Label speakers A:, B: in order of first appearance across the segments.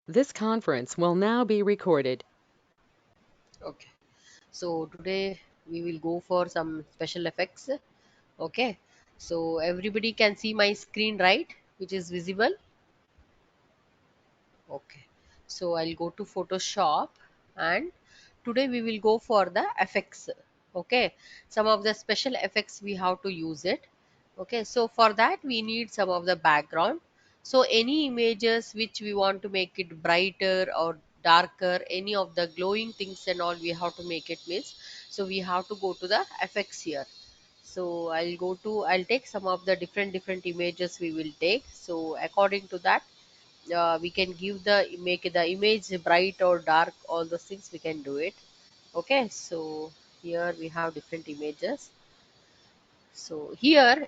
A: This conference will now be recorded.
B: Okay, so today we will go for some special effects. Okay, so everybody can see my screen, right, which is visible. Okay, so I'll go to Photoshop, and today we will go for the effects. Okay, some of the special effects we have to use it. Okay, so for that we need some of the background. So any images which we want to make it brighter or darker, any of the glowing things and all, we have to make it means. So we have to go to the effects here. So I'll take some of the different images we will take. So according to that, we can make the image bright or dark, all those things we can do it. Okay, so here we have different images. So here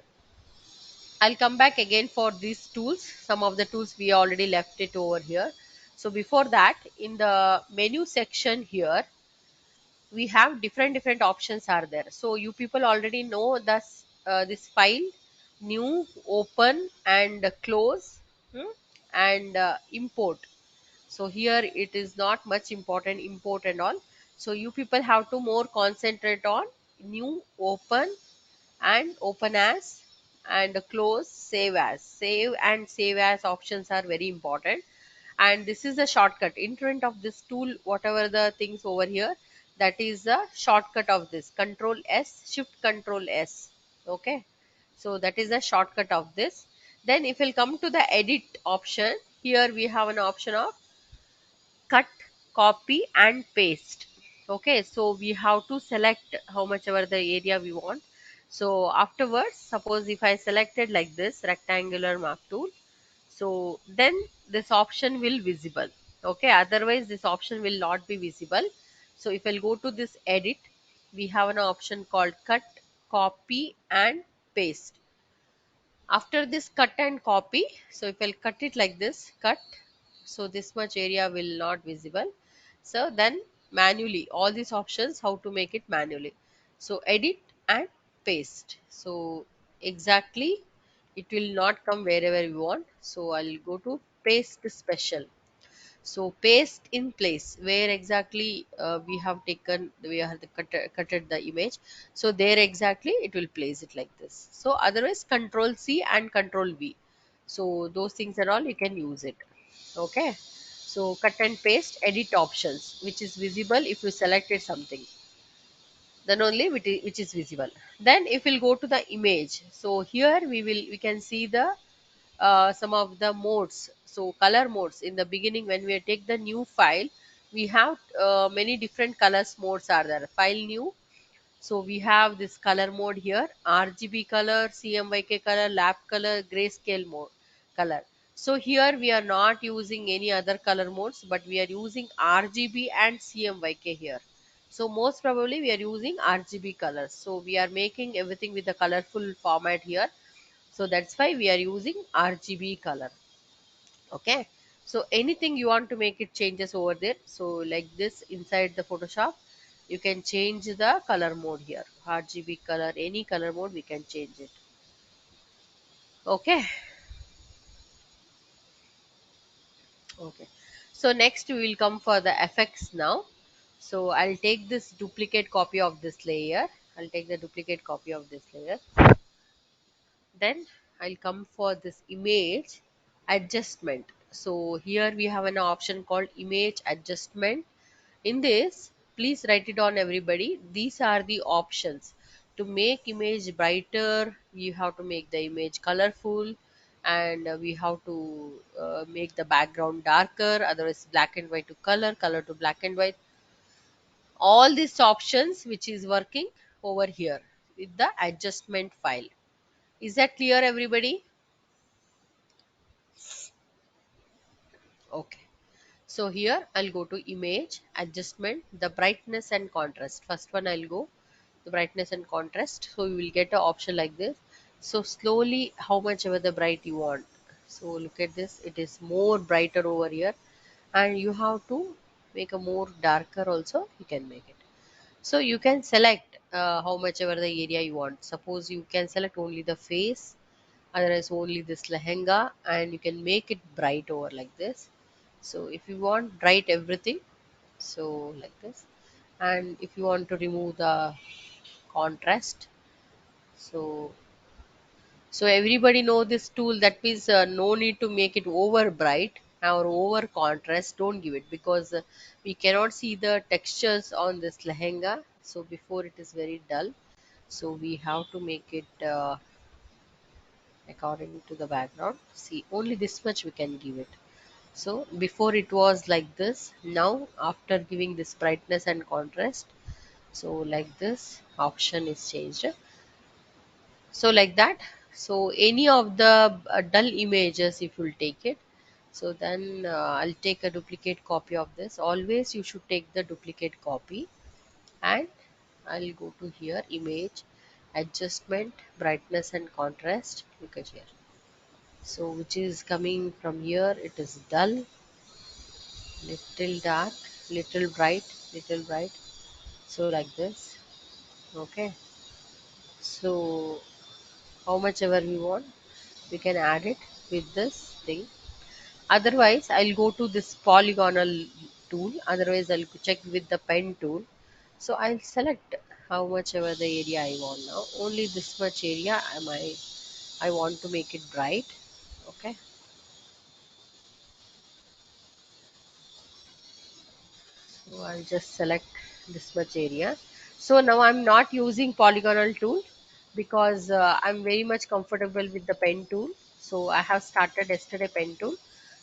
B: I'll come back again for these tools. Some of the tools we already left it over here. So before that, in the menu section here, we have different options are there. So you people already know this file, new, open, and close, and import. So here it is not much important, import and all. So you people have to more concentrate on new, open, and open as, and close, save as. Save as options are very important, and this is the shortcut in front of this tool. Whatever the things over here, that is the shortcut of this, control s, shift control s. Okay, so that is the shortcut of this. Then if we'll come to the edit option, here we have an option of cut, copy, and paste. Okay, so we have to select how much ever the area we want. So afterwards, suppose if I selected like this rectangular mark tool, so then this option will visible. Okay, otherwise this option will not be visible. So if I'll go to this edit, we have an option called cut, copy, and paste. After this cut and copy, so if I'll cut it like this, cut, so this much area will not visible. So then manually all these options, how to make it manually. So edit and paste. So exactly it will not come wherever we want. So I'll go to paste special. So paste in place where exactly we have cutted the image. So there exactly it will place it like this. So otherwise control C and control V. So those things are all you can use it. Okay. So cut and paste edit options, which is visible if you selected something, then only which is visible. Then if we'll go to the image, so here we can see the some of the modes. So color modes in the beginning, when we take the new file, we have many different colors modes are there. File new, so we have this color mode here, RGB color, CMYK color, lap color, grayscale mode color. So here we are not using any other color modes, but we are using RGB and CMYK here. So most probably we are using RGB colors. So we are making everything with the colorful format here. So that's why we are using RGB color. Okay, so anything you want to make it changes over there. So like this, inside the Photoshop, you can change the color mode here, RGB color, any color mode we can change it. Okay. Okay, so next we will come for the effects now. So I'll take this duplicate copy of this layer. I'll take the duplicate copy of this layer. Then I'll come for this image adjustment. So here we have an option called image adjustment. In this, please write it on everybody. These are the options. To make image brighter, we have to make the image colorful, and we have to make the background darker, otherwise black and white to color, color to black and white. All these options which is working over here with the adjustment file. Is that clear everybody? Okay. So here I'll go to image adjustment, the brightness and contrast. First one I'll go the brightness and contrast. So you will get an option like this. So slowly how much ever the bright you want. So look at this. It is more brighter over here, and you have to make a more darker also. You can make it. So you can select how much ever the area you want. Suppose you can select only the face, otherwise only this lehenga, and you can make it bright over like this. So if you want bright everything, so like this. And if you want to remove the contrast, so everybody know this tool. That means no need to make it over bright or over contrast. Don't give it, because we cannot see the textures on this lehenga. So before, it is very dull. So we have to make it according to the background. See, only this much we can give it. So before it was like this. Now after giving this brightness and contrast, so like this option is changed. So like that. So any of the dull images, if you'll take it, so then I'll take a duplicate copy of this. Always you should take the duplicate copy, and I'll go to here, image, adjustment, brightness and contrast. Look at here. So which is coming from here, it is dull, little dark, little bright. So like this. Okay. So how much ever we want, we can add it with this thing. Otherwise, I'll go to this polygonal tool. Otherwise, I'll check with the pen tool. So I'll select how much ever the area I want now. Only this much area I want to make it bright. Okay. So I'll just select this much area. So now I'm not using polygonal tool, because I'm very much comfortable with the pen tool. So I have started yesterday pen tool.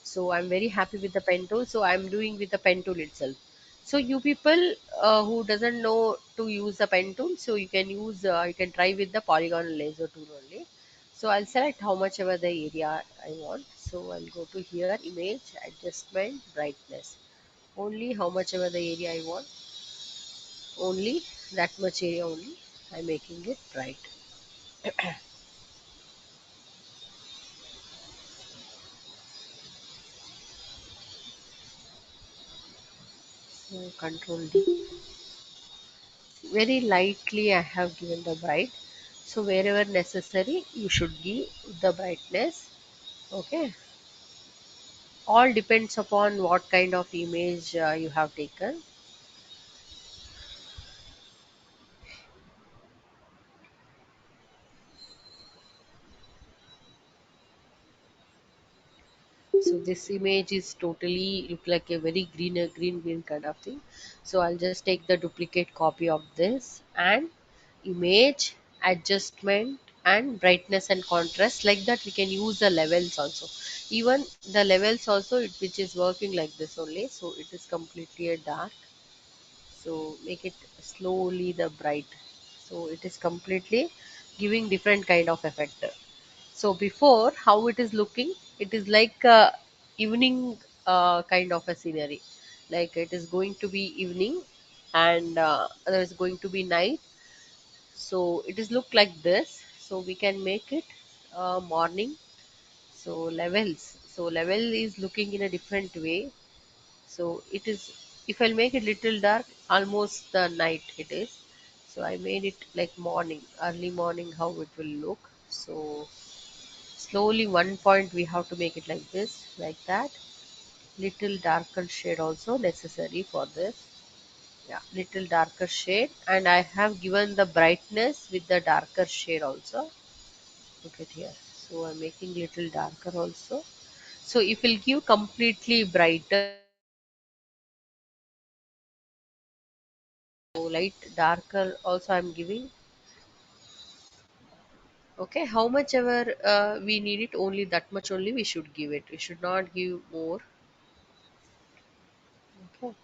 B: So I'm very happy with the pen tool. So I'm doing with the pen tool itself. So you people who doesn't know to use the pen tool, so you can try with the polygonal laser tool only. So I'll select how much ever the area I want. So I'll go to here, image, adjustment, brightness. Only how much ever the area I want, only that much area only I'm making it bright. So control D. Very lightly I have given the bright. So wherever necessary, you should give the brightness. Okay. All depends upon what kind of image you have taken. So this image is totally look like a very green kind of thing. So I'll just take the duplicate copy of this, and image, adjustment, and brightness and contrast. Like that we can use the levels also. Even the levels also, which is working like this only. So it is completely a dark. So make it slowly the bright. So it is completely giving different kind of effect. So before, how it is looking, it is like a evening kind of a scenery. Like it is going to be evening, and there is going to be night. So it is look like this. So we can make it morning. So levels. So level is looking in a different way. So it is, if I'll make it little dark, almost the night it is. So I made it like morning, early morning, how it will look. So slowly one point we have to make it like this, like that. Little darker shade also necessary for this. Yeah, little darker shade, and I have given the brightness with the darker shade also. Look at here. So I'm making little darker also. So if we'll give completely brighter, so light darker also I'm giving. Okay, how much ever we need it, only that much only we should give it. We should not give more. Okay.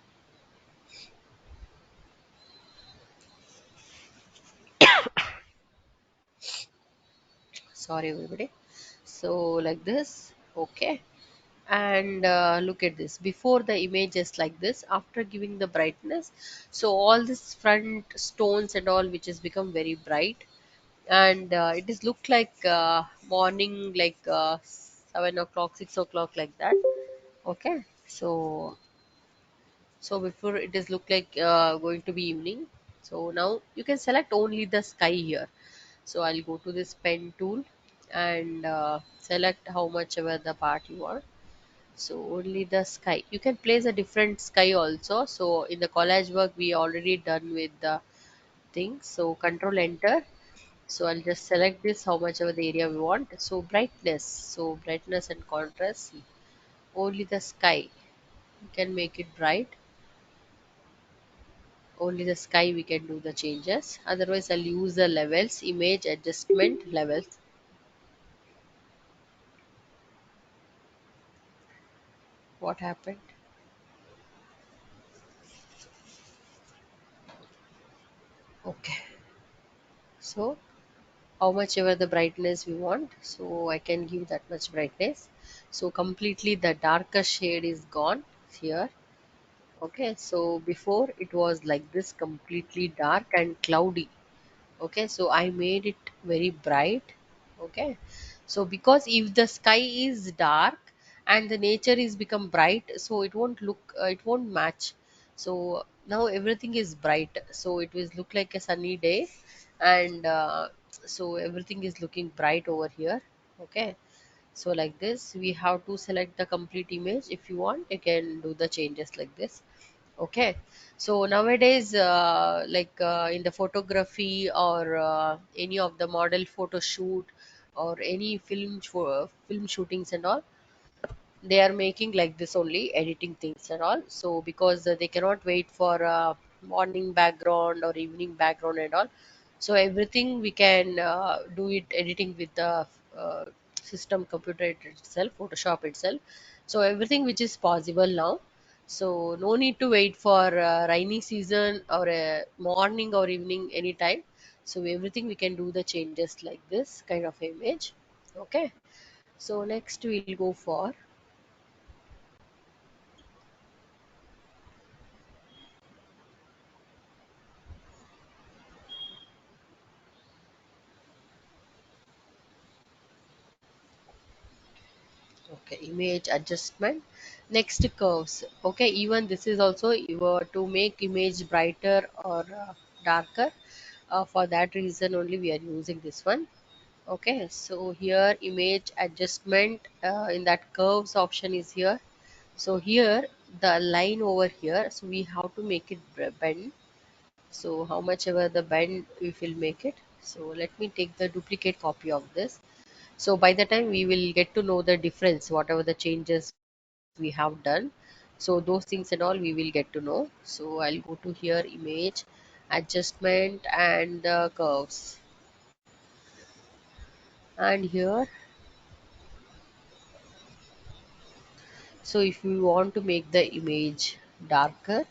B: Sorry everybody. So like this. Okay. And look at this, before the image is like this, after giving the brightness, so all this front stones and all which has become very bright, and it is look like morning, like 7 o'clock, 6 o'clock, like that. Okay. So before it is look like going to be evening. So now you can select only the sky here. So I'll go to this pen tool, and select how much ever the part you want. So only the sky. You can place a different sky also. So in the collage work we already done with the thing. So control enter. So I'll just select this how much of the area we want. So brightness. So brightness and contrast. See, only the sky. You can make it bright. Only the sky we can do the changes. Otherwise I'll use the levels, image adjustment levels. What happened? Okay. So how much ever the brightness we want, so I can give that much brightness. So completely the darker shade is gone here. Okay, so before it was like this, completely dark and cloudy. Okay, so I made it very bright. Okay, so because if the sky is dark and the nature is become bright, so it won't look, it won't match. So now everything is bright, so it will look like a sunny day. And so everything is looking bright over here. Okay, so like this we have to select the complete image. If you want, you can do the changes like this. Okay, so nowadays, in the photography or any of the model photo shoot or any film shootings and all, they are making like this only, editing things and all. So because they cannot wait for morning background or evening background and all, so everything we can do it editing with the uh, system, computer itself, photoshop itself. So everything which is possible now, so no need to wait for rainy season or a morning or evening anytime. So everything we can do the changes like this kind of image. Okay, so next we'll go for. Okay, image adjustment. Next, curves. Okay, even this is also you were to make image brighter or darker. For that reason only we are using this one. Okay, so here image adjustment, in that curves option is here. So here the line over here, so we have to make it bend. So how much ever the bend we will make it. So let me take the duplicate copy of this. So by the time we will get to know the difference, whatever the changes we have done. So those things and all we will get to know. So I'll go to here, image, adjustment and curves. And here, so if we want to make the image darker,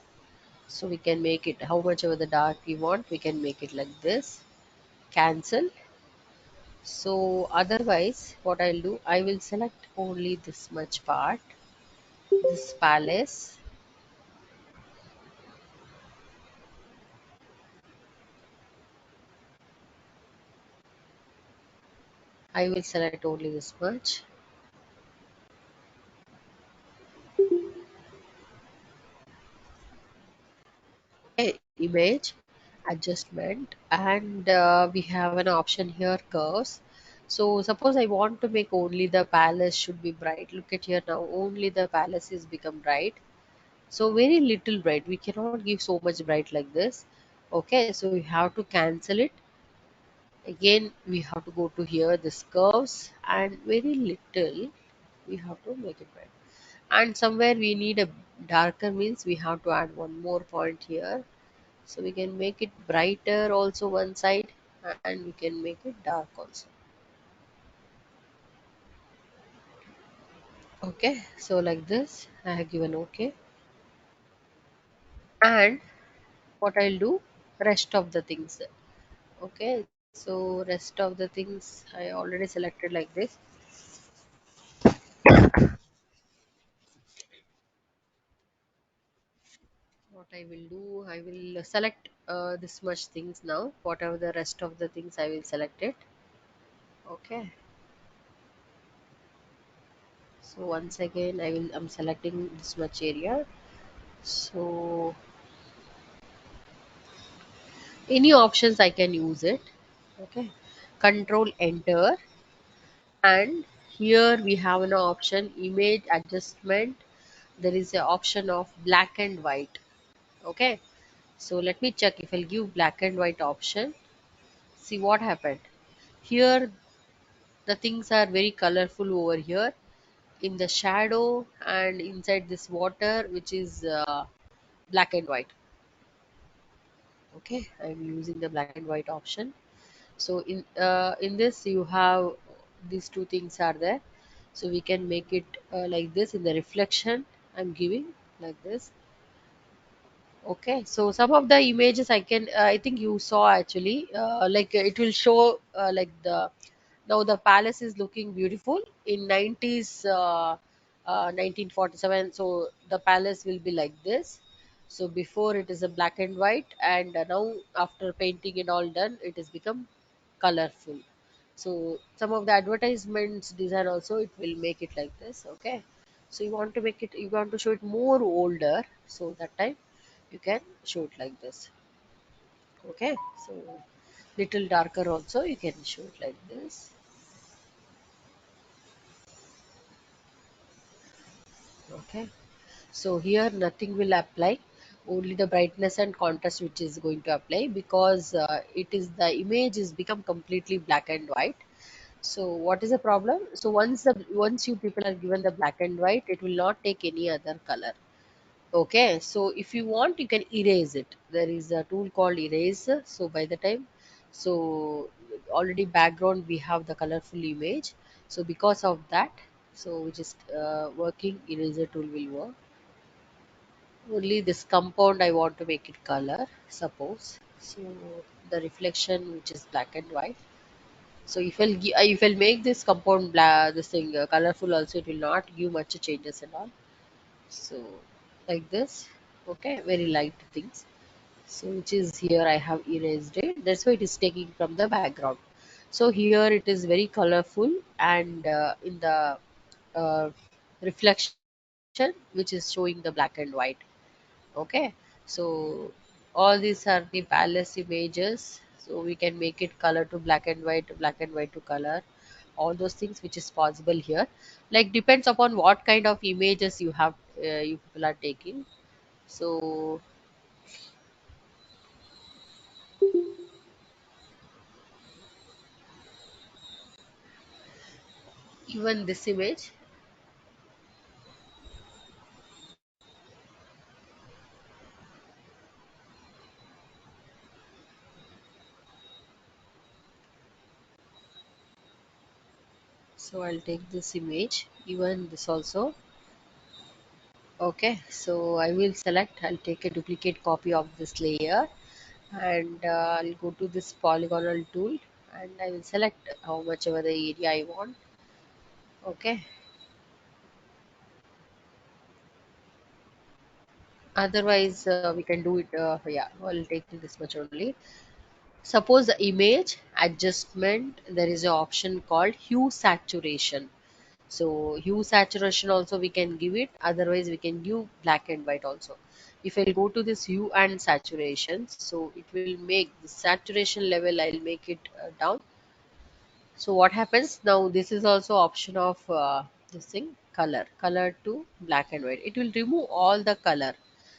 B: so we can make it how much ever the dark we want, we can make it like this. Cancel. So otherwise, what I'll do, I will select only this much part, this palace. I will select only this much. Okay, image adjustment, and we have an option here, curves. So suppose I want to make only the palace should be bright. Look at here now, only the palace is become bright. So very little bright. We cannot give so much bright like this. Okay, so we have to cancel it. Again, we have to go to here, this curves, and very little we have to make it bright. And somewhere we need a darker means we have to add one more point here. So we can make it brighter also one side, and we can make it dark also. Okay, so like this I have given okay. And what I'll do, rest of the things. Okay, so rest of the things I already selected like this. What I will do, I will select this much things now. Whatever the rest of the things I will select it. Okay, so once again I'm selecting this much area. So any options I can use it. Okay, control enter, and Here we have an option image adjustment. There is an option of black and white. Okay, so let me check. If I'll give black and white option, see what happened. Here the things are very colorful over here in the shadow and inside this water, which is black and white. Okay, I'm using the black and white option. So in this you have these two things are there. So we can make it like this. In the reflection I'm giving like this. Okay, so some of the images I can, I think you saw actually, like it will show like the now the palace is looking beautiful in 90s, 1947. So the palace will be like this. So before it is a black and white, and now after painting and all done, it has become colorful. So some of the advertisements design also it will make it like this. Okay, so you want to make it, you want to show it more older, so that time you can show it like this. Okay, so little darker also you can show it like this. Okay, so here nothing will apply, only the brightness and contrast which is going to apply, because it is the image is become completely black and white. So what is the problem? So once you people are given the black and white, it will not take any other color. Okay, so if you want, you can erase it. There is a tool called eraser. So by the time, so already background we have the colorful image. So because of that, so which is working eraser tool will work. Only this compound I want to make it color. Suppose so the reflection which is black and white. So if I'll make this compound black, this thing colorful also, it will not give much changes and all. So like this. Okay, very light things. So which is here I have erased it. That's why it is taking from the background. So here it is very colorful, and in the uh, reflection which is showing the black and white. Okay, so all these are the palace images. So we can make it color to black and white to color. All those things which is possible here. Like depends upon what kind of images you have, you people are taking. So even this image, so I'll take this image, even this also. Okay, so I will select, I'll take a duplicate copy of this layer, and I'll go to this polygonal tool, and I will select how much ever the area I want. Okay, otherwise we can do it, yeah, I'll take this much only. Suppose the image adjustment, there is an option called hue saturation. So hue saturation also we can give it, otherwise we can give black and white also. If I go to this hue and saturation, so it will make the saturation level, I'll make it down. So what happens now, this is also option of this thing, color to black and white. It will remove all the color.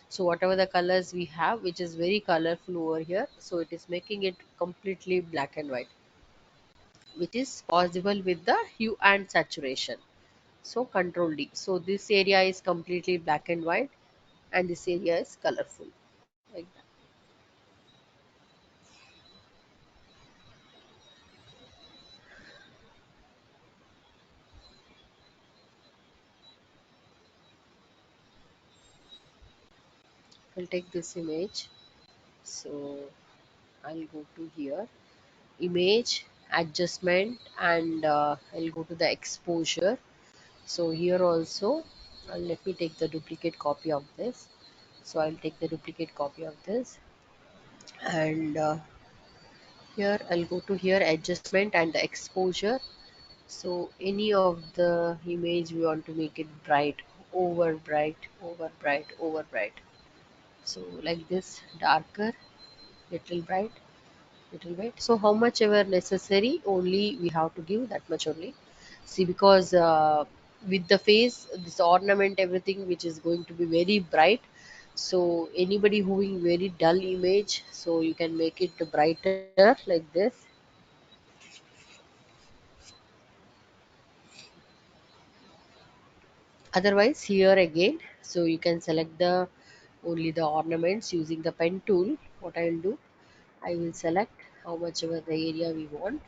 B: So whatever the colors we have, which is very colorful over here, so it is making it completely black and white, which is possible with the hue and saturation. So control D. So this area is completely black and white, and this area is colorful. Like that. I'll take this image. So I'll go to here, image adjustment, and I'll go to the exposure. So here also, let me take the duplicate copy of this. So I'll take the duplicate copy of this, and here I'll go to here adjustment and the exposure. So any of the image we want to make it bright, over bright, over bright, over bright. So like this, darker, little bright, little bright. So how much ever necessary, only we have to give that much only. See, because with the face, this ornament, everything which is going to be very bright. So anybody who in very dull image, so you can make it brighter like this. Otherwise, here again, so you can select the only the ornaments using the pen tool. What I will do, I will select how much ever the area we want.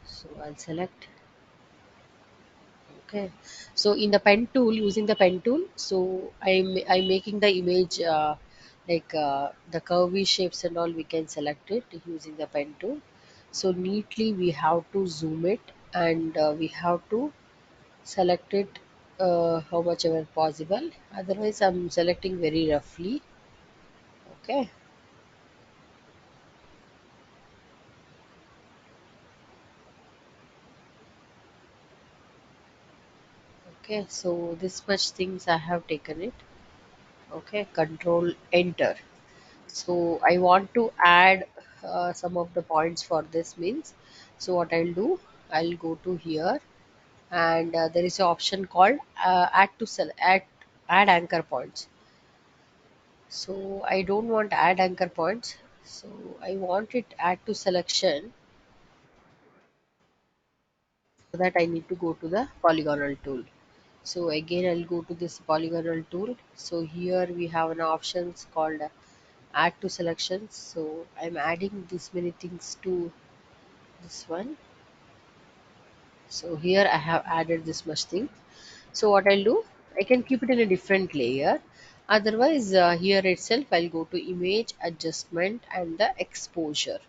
B: So I'll select. Okay, so in the pen tool, using the pen tool, so I'm making the image like the curvy shapes and all. We can select it using the pen tool. So neatly we have to zoom it, and we have to select it how much ever possible. Otherwise, I'm selecting very roughly. Okay, okay. So this much things I have taken it. Okay, control enter. So I want to add some of the points for this means. So what I'll do, I'll go to here, and there is an option called add anchor points. So I don't want add anchor points. So I want it add to selection. For that I need to go to the polygonal tool. So again I'll go to this polygonal tool. So here we have an options called add to selections. So I'm adding this many things to this one. So here I have added this much thing. So what I'll do, I can keep it in a different layer. Otherwise, here itself I'll go to image adjustment and the exposure.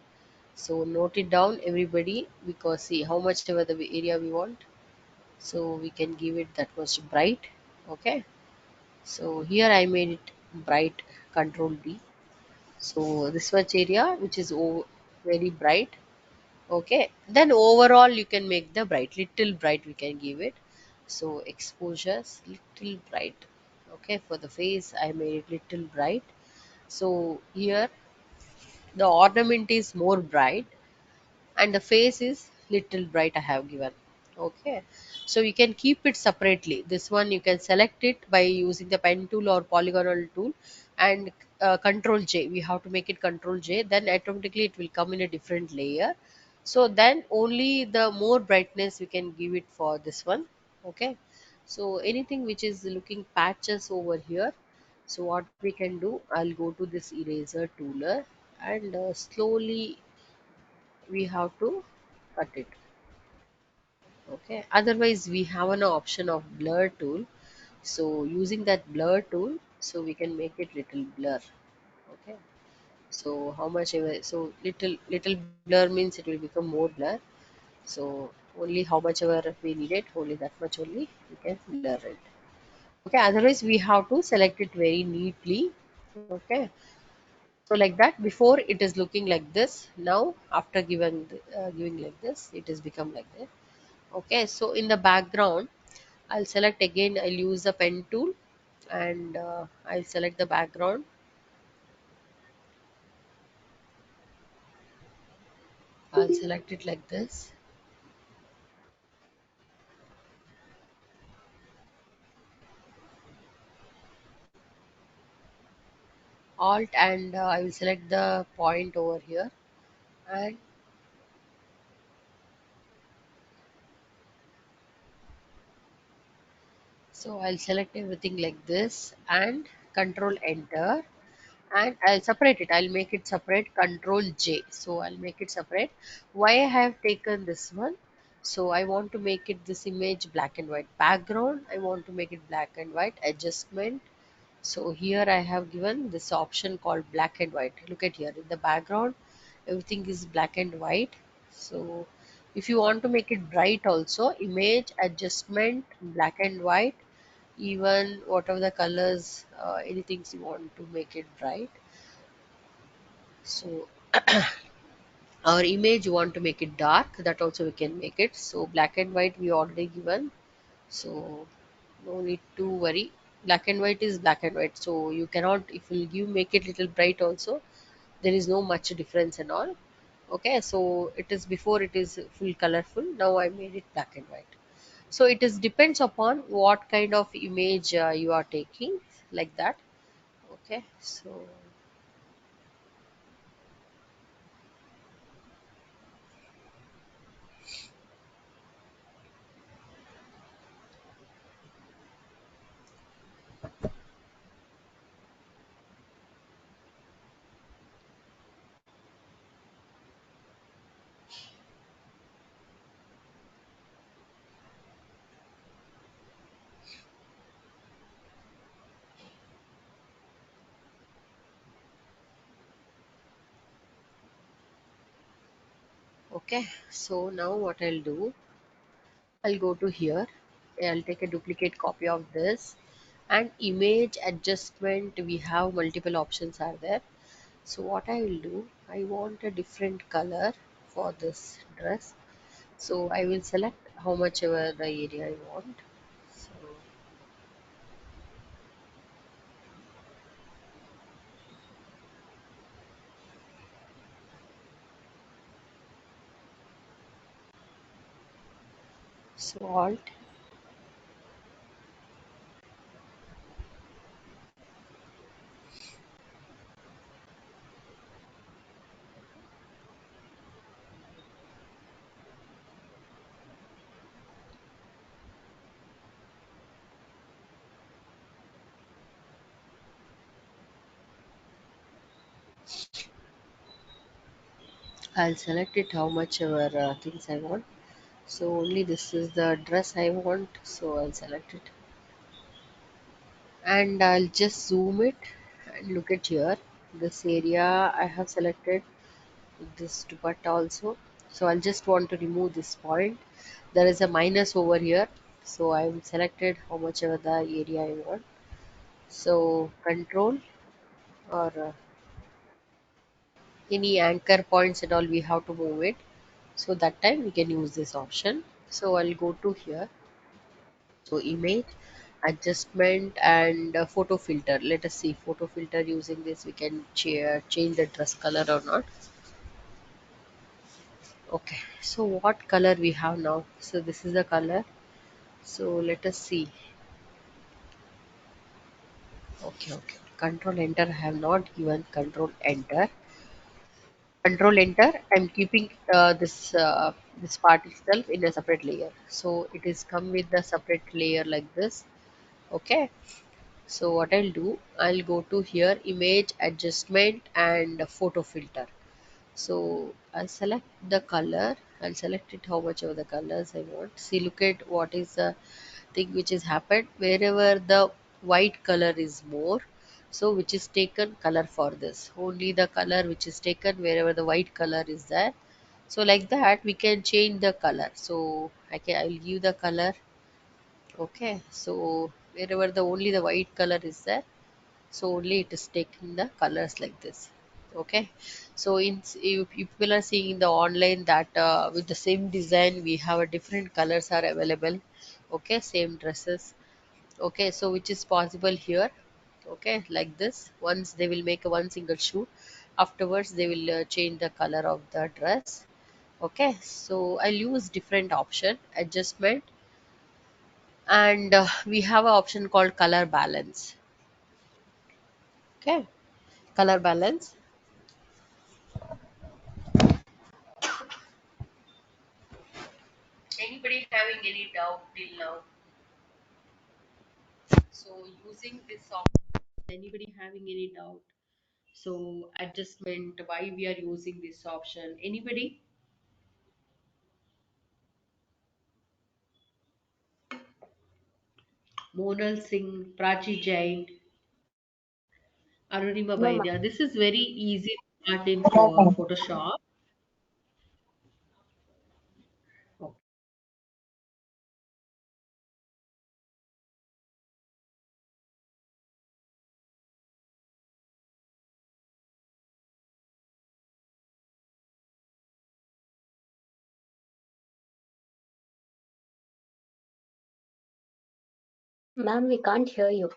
B: So note it down everybody, because see how much ever the area we want. So we can give it that much bright. Okay. So here I made it bright, control D. So this much area which is very bright. Okay, then overall you can make the bright, little bright we can give it. So exposures little bright. Okay, for the face I made it little bright. So here the ornament is more bright, and the face is little bright I have given. Okay, so you can keep it separately. This one you can select it by using the pen tool or polygonal tool, and control J, we have to make it control J, then automatically it will come in a different layer. So then only the more brightness we can give it for this one. Okay, so anything which is looking patches over here, so what we can do, I'll go to this eraser tooler, and slowly we have to cut it. Okay, otherwise we have an option of blur tool. So using that blur tool, so we can make it little blur. Okay, so how much ever, so little blur means it will become more blur. So only how much ever we need it, only that much only we can blur it. Okay, otherwise we have to select it very neatly. Okay, so like that, before it is looking like this, now after giving like this, it has become like this. Okay, so in the background, I'll select again, I'll use the pen tool, and I'll select the background. I'll select it like this. Alt, and I will select the point over here, and so I'll select everything like this, and control enter, and I'll separate it. I'll make it separate, control J. So I'll make it separate. Why I have taken this one? So I want to make it this image black and white. Background, I want to make it black and white. Adjustment. So here I have given this option called black and white. Look at here in the background, everything is black and white. So if you want to make it bright also, image adjustment, black and white, even whatever the colors, anything you want to make it bright. So our image you want to make it dark, that also we can make it. So black and white we already given. So no need to worry. Black and white is black and white. So you cannot, if you give make it little bright also, there is no much difference and all. Okay, so it is before it is full colorful. Now I made it black and white. So it is depends upon what kind of image you are taking, like that. Okay, so okay, so now what I'll do, I'll go to here. I'll take a duplicate copy of this, and image adjustment. We have multiple options are there. So what I will do, I want a different color for this dress. So I will select how much ever the area I want. So, so alt, I'll select it how much ever things I want. So only this is the dress I want. So I'll select it, and I'll just zoom it and look at here. This area I have selected this dupatta also. So I'll just want to remove this point. There is a minus over here. So I'm selected how much ever the area I want. So control or any anchor points and all we have to move it. So that time we can use this option. So I'll go to here. So image adjustment and photo filter. Let us see photo filter. Using this we can change the dress color or not. Okay, so what color we have now? So this is the color. So let us see. Okay, okay. Control enter. I have not given control enter. Control enter. I'm keeping this part itself in a separate layer. So it is come with the separate layer like this. Okay. So what I'll do, I'll go to here, image adjustment and photo filter. So I'll select the color. I'll select it how much of the colors I want. See, look at what is the thing which is happened. Wherever the white color is more, so which is taken color for this. Only the color which is taken wherever the white color is there. So like that we can change the color. So I'll give the color. Okay. So wherever the only the white color is there, so only it is taking the colors like this. Okay, so if people are seeing in the online that with the same design we have a different colors are available. Okay, same dresses. Okay, so which is possible here. Okay, like this, once they will make a one single shoot, afterwards they will change the color of the dress. Okay, so I'll use different option adjustment, and we have an option called color balance. Okay, color balance. Anybody having any doubt till now? So using this option, anybody having any doubt? So adjustment, why we are using this option? Anybody? Monal Singh, Prachi Jain, Arunima
C: No, ma'am.
B: Baidya. This is very easy to start in Photoshop. Okay.
C: Ma'am, we can't hear you.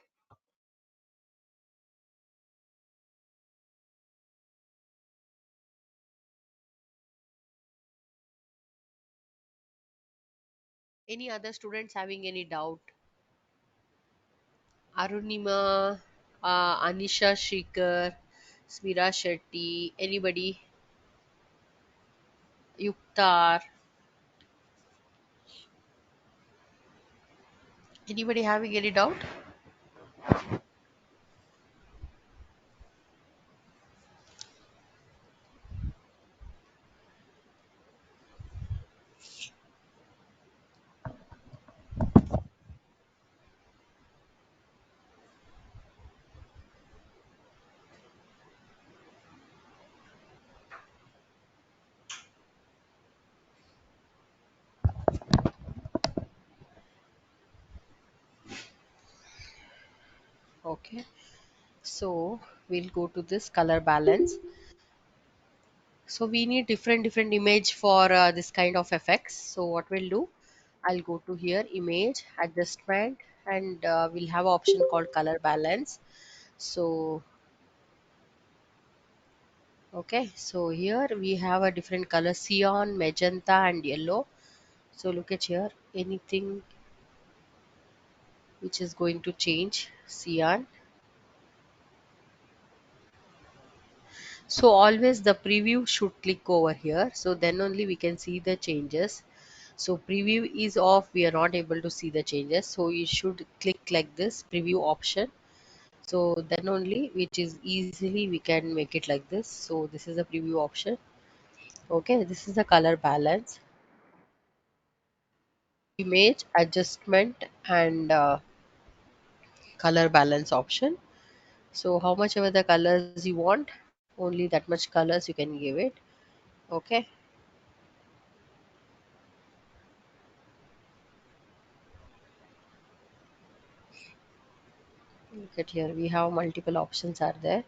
B: Any other students having any doubt? Arunima, Anisha Shikar, Smira Shetty, anybody? Yuktar, anybody having any doubt? Okay, so we'll go to this color balance. So we need different image for this kind of effects. So what we'll do, I'll go to here, image adjustment, and we'll have option called color balance. So okay, so here we have a different color, cyan, magenta, and yellow. So look at here, anything which is going to change, cyan. So always the preview should click over here. So then only we can see the changes. So preview is off, we are not able to see the changes. So you should click like this preview option. So then only, which is easily we can make it like this. So this is the preview option. Okay, this is the color balance, image adjustment, and color balance option. So how much ever the colors you want, only that much colors you can give it. Okay, look at here, we have multiple options are there.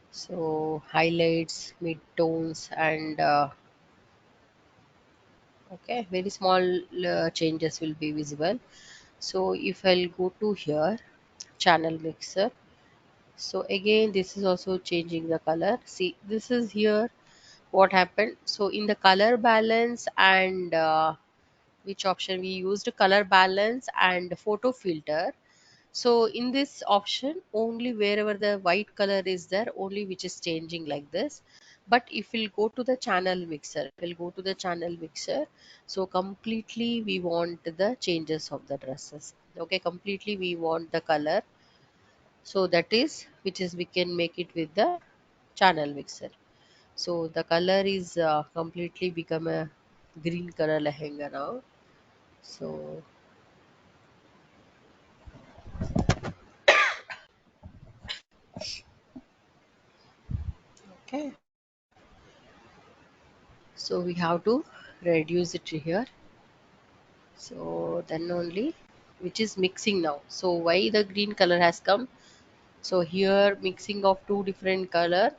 B: So highlights, mid tones, and okay, very small changes will be visible. So if I'll go to here, channel mixer. So again, this is also changing the color. See, this is here what happened. So in the color balance and which option we used, color balance and photo filter. So in this option, only wherever the white color is there, only which is changing like this. But if we'll go to the channel mixer, we'll go to the channel mixer. So completely we want the changes of the dresses. Okay, completely we want the color. So that is which is we can make it with the channel mixer. So the color is completely become a green color lehenga now. So okay, so we have to reduce it here. So then only, which is mixing now. So why the green color has come? So here mixing of two different color.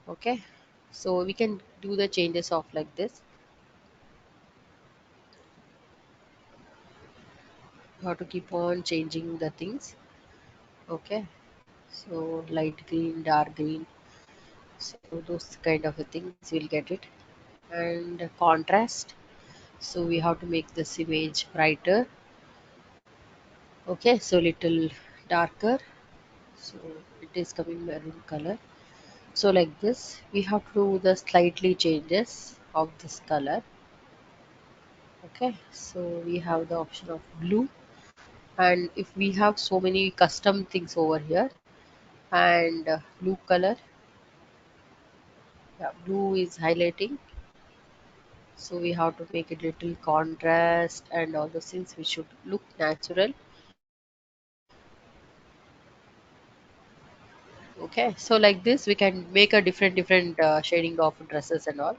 B: Okay, so we can do the changes of like this. You have to keep on changing the things. Okay, so light green, dark green. So those kind of a things we'll get it. And contrast. So we have to make this image brighter. Okay, so little darker. So it is coming maroon color. So like this, we have to do the slightly changes of this color. Okay, so we have the option of blue, and if we have so many custom things over here, and blue color, yeah, blue is highlighting. So we have to make it little contrast and all those things which should look natural. Okay, so like this we can make a different shading of dresses and all.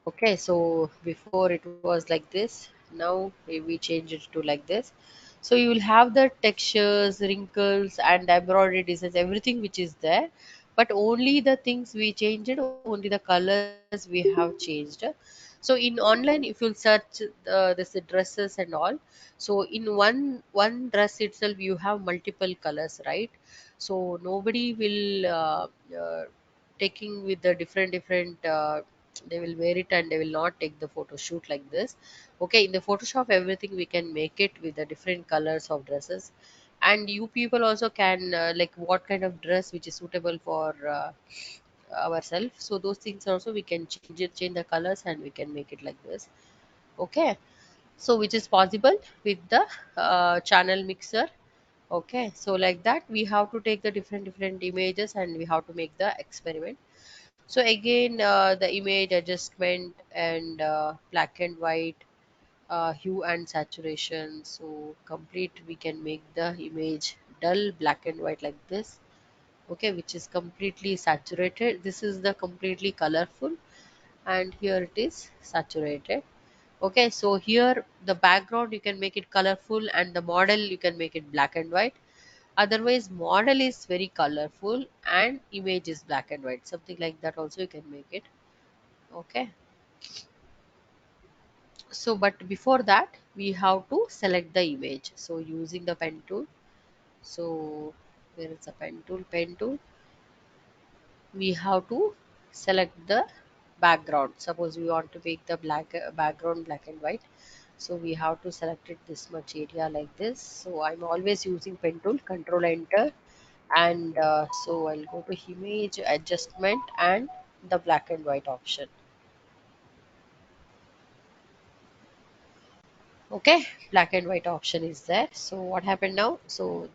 B: Okay, so before it was like this, now we change it to like this. So you will have the textures, wrinkles, and embroidery designs, everything which is there. But only the things we changed, only the colors we have changed. So in online, if you'll search this dresses and all, so in one dress itself you have multiple colors, right? So nobody will taking with the different They will wear it and they will not take the photo shoot like this. Okay, in the Photoshop everything we can make it with the different colors of dresses, and you people also can like what kind of dress which is suitable for ourselves. So those things also we can change the colors and we can make it like this. Okay, so which is possible with the channel mixer. Okay, so like that we have to take the different images and we have to make the experiment. So again, the image adjustment and black and white, hue and saturation. So complete we can make the image dull black and white like this. Okay, which is completely saturated. This is the completely colorful, and here it is saturated. Okay, so here the background you can make it colorful and the model you can make it black and white. Otherwise model is very colorful and image is black and white, something like that also you can make it. Okay, so but before that we have to select the image, so using the pen tool. So where is the pen tool, we have to select the background. Suppose we want to make the black background black and white, so we have to select it this much area like this. So I'm always using pen tool, control enter, and so I'll go to image adjustment and the black and white option. Okay, black and white option is there. So what happened now, so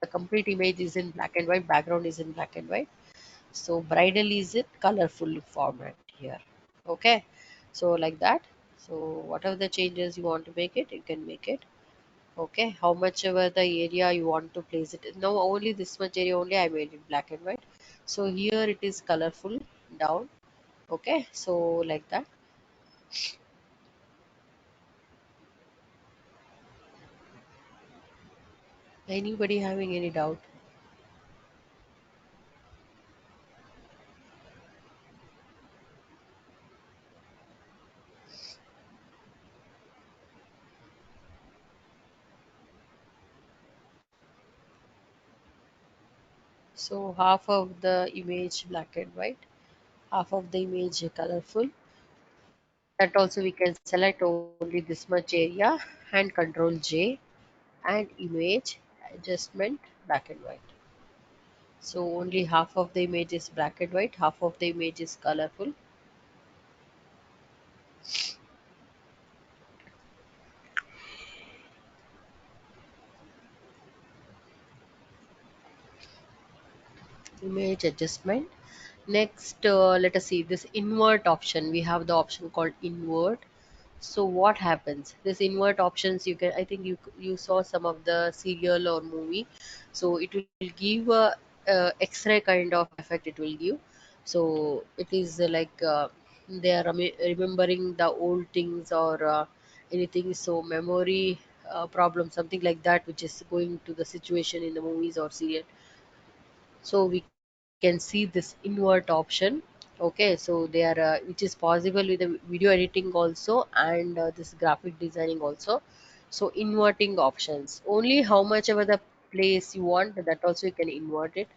B: the complete image is in black and white, background is in black and white. So bridal is in colorful format here. Okay, so like that. So whatever the changes you want to make it, you can make it. Okay, how much ever the area you want to place it. Now only this much area only I made it black and white. So here it is colorful down. Okay, so like that. Anybody having any doubt? So half of the image black and white, half of the image colorful. That also we can select only this much area and control J and image adjustment black and white. So only half of the image is black and white, half of the image is colorful. Image adjustment. Next, let us see this invert option. We have the option called invert. So what happens? This invert options you can. I think you saw some of the serial or movie. So it will give a X-ray kind of effect. It will give. So it is like they are remembering the old things or anything. So memory problem, something like that, which is going to the situation in the movies or serial. So we can see this invert option. Okay, so they are which is possible with the video editing also and this graphic designing also. So inverting options, only how much ever the place you want, that also you can invert it.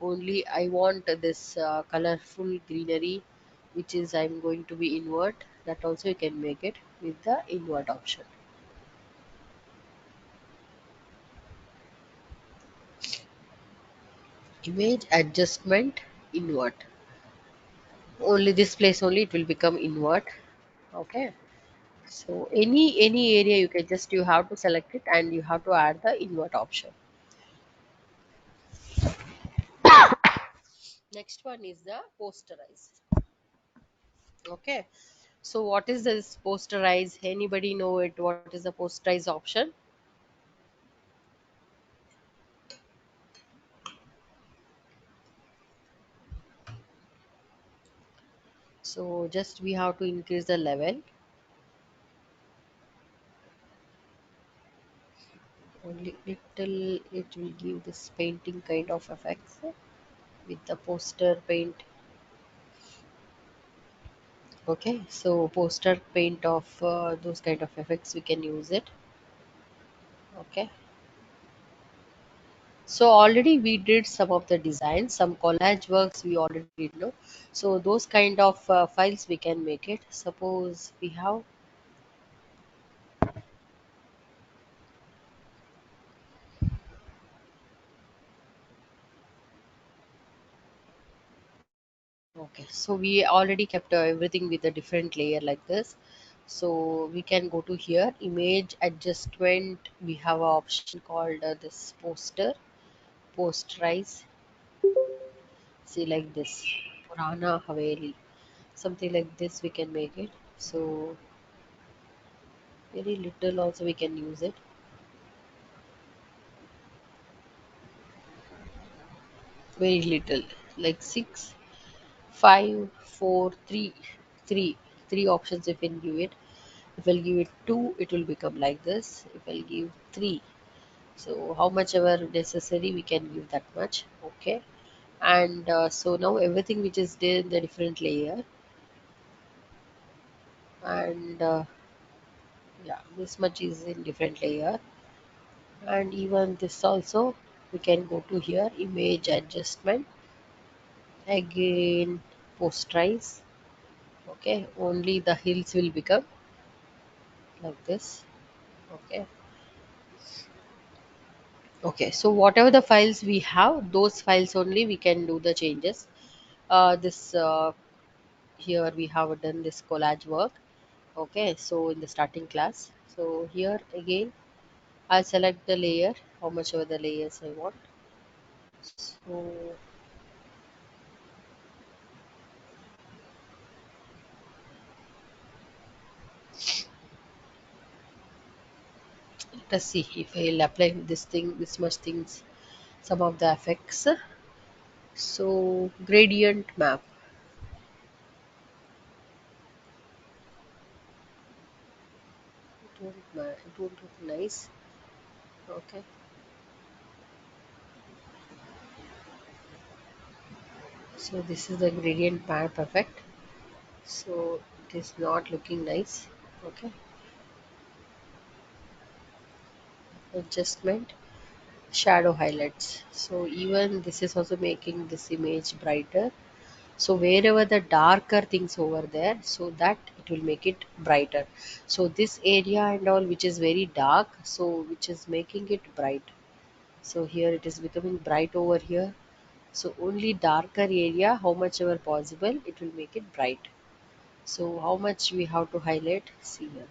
B: Only I want this colorful greenery, which is I'm going to be invert, that also you can make it with the invert option. Image adjustment invert, only this place only it will become invert. Okay, so any area you can just you have to select it and you have to add the invert option. Next one is the posterize. Okay, so what is this posterize? Anybody know it? What is the posterize option? So just we have to increase the level. Only little it will give this painting kind of effects with the poster paint. Okay, so poster paint of those kind of effects we can use it. Okay, So already we did some of the designs, some collage works we already did, no? So those kind of files we can make it. Suppose we have, okay, so we already kept everything with a different layer like this. So we can go to here, image adjustment. We have an option called this poster, posterize. See like this, Purana Haveli, something like this we can make it. So very little also we can use it. Very little, like 6, 5, 4, 3, 3, 3 options if we give it. If I'll give it 2, it will become like this. If I'll give 3, so how much ever necessary we can give that much. Okay, and so now everything which is there in the different layer, and yeah, this much is in different layer, and even this also we can go to here, image adjustment, again posterize. Okay, only the hills will become like this. Okay, okay, so whatever the files we have, those files only we can do the changes. This Here we have done this collage work. Okay, so in the starting class, so here again I'll select the layer, how much ever the layers I want. So let us see if I'll apply this thing, this much things, some of the effects. So gradient map, it won't look nice. Okay, so this is the gradient map effect. So it is not looking nice. Okay, adjustment, shadow highlights. So even this is also making this image brighter. So wherever the darker things over there, so that it will make it brighter. So this area and all which is very dark, so which is making it bright. So here it is becoming bright over here. So only darker area, how much ever possible, it will make it bright. So how much we have to highlight? See here.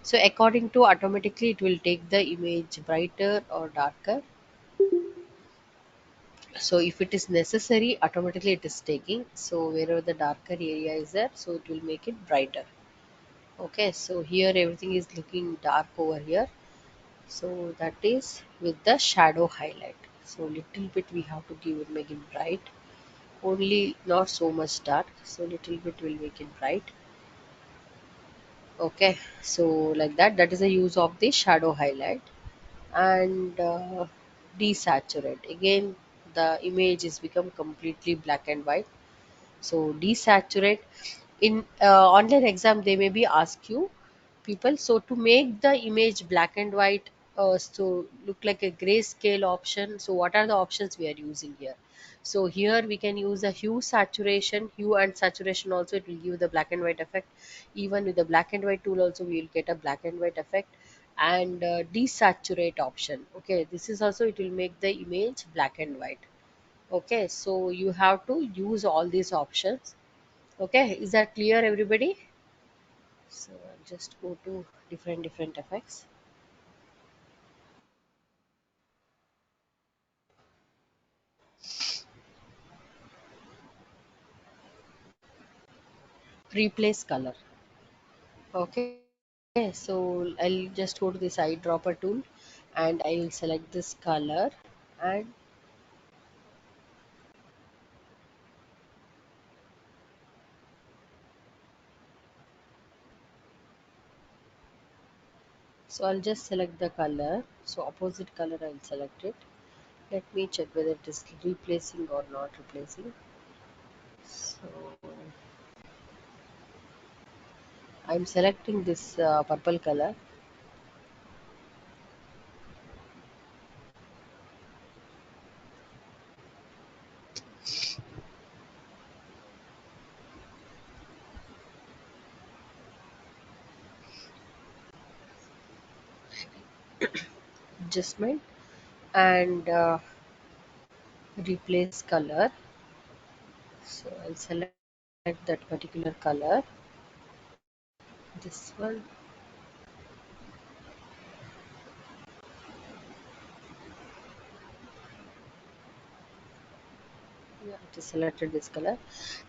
B: So according to automatically it will take the image brighter or darker. So if it is necessary, automatically it is taking. So wherever the darker area is there, so it will make it brighter. Okay, so here everything is looking dark over here. So that is with the shadow highlight. So little bit we have to give it, make it bright. Only not so much dark. So little bit will make it bright. Okay, so like that, that is the use of the shadow highlight. And desaturate. Again, the image is become completely black and white. So desaturate. In online exam, they maybe ask you people. So to make the image black and white, so look like a grayscale option. So what are the options we are using here? So here we can use a hue saturation, hue and saturation also. It will give the black and white effect. Even with the black and white tool also, we will get a black and white effect. And desaturate option. Okay, this is also, it will make the image black and white. Okay, so you have to use all these options. Okay, is that clear, everybody? So I'll just go to different effects. Replace color. Okay, so I'll just go to this eyedropper tool and I'll select this color, and so I'll just select the color. So opposite color I'll select it. Let me check whether it is replacing or not replacing. So I'm selecting this purple color. adjustment, and replace color. So I'll select that particular color, this one. Yeah, it is selected this color.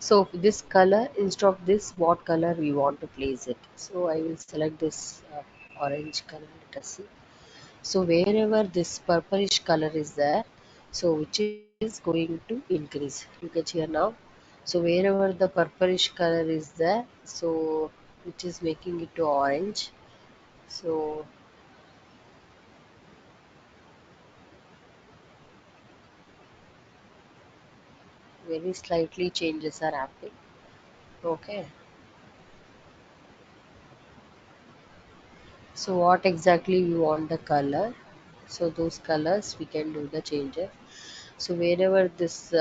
B: So this color, instead of this, what color we want to place it? So I will select this orange color. Let us see. So wherever this purplish color is there, so which is going to increase. Look at here now. So wherever the purplish color is there, so which is making it to orange. So very slightly changes are happening. Okay. So what exactly we want the color? So those colors we can do the changes. So wherever this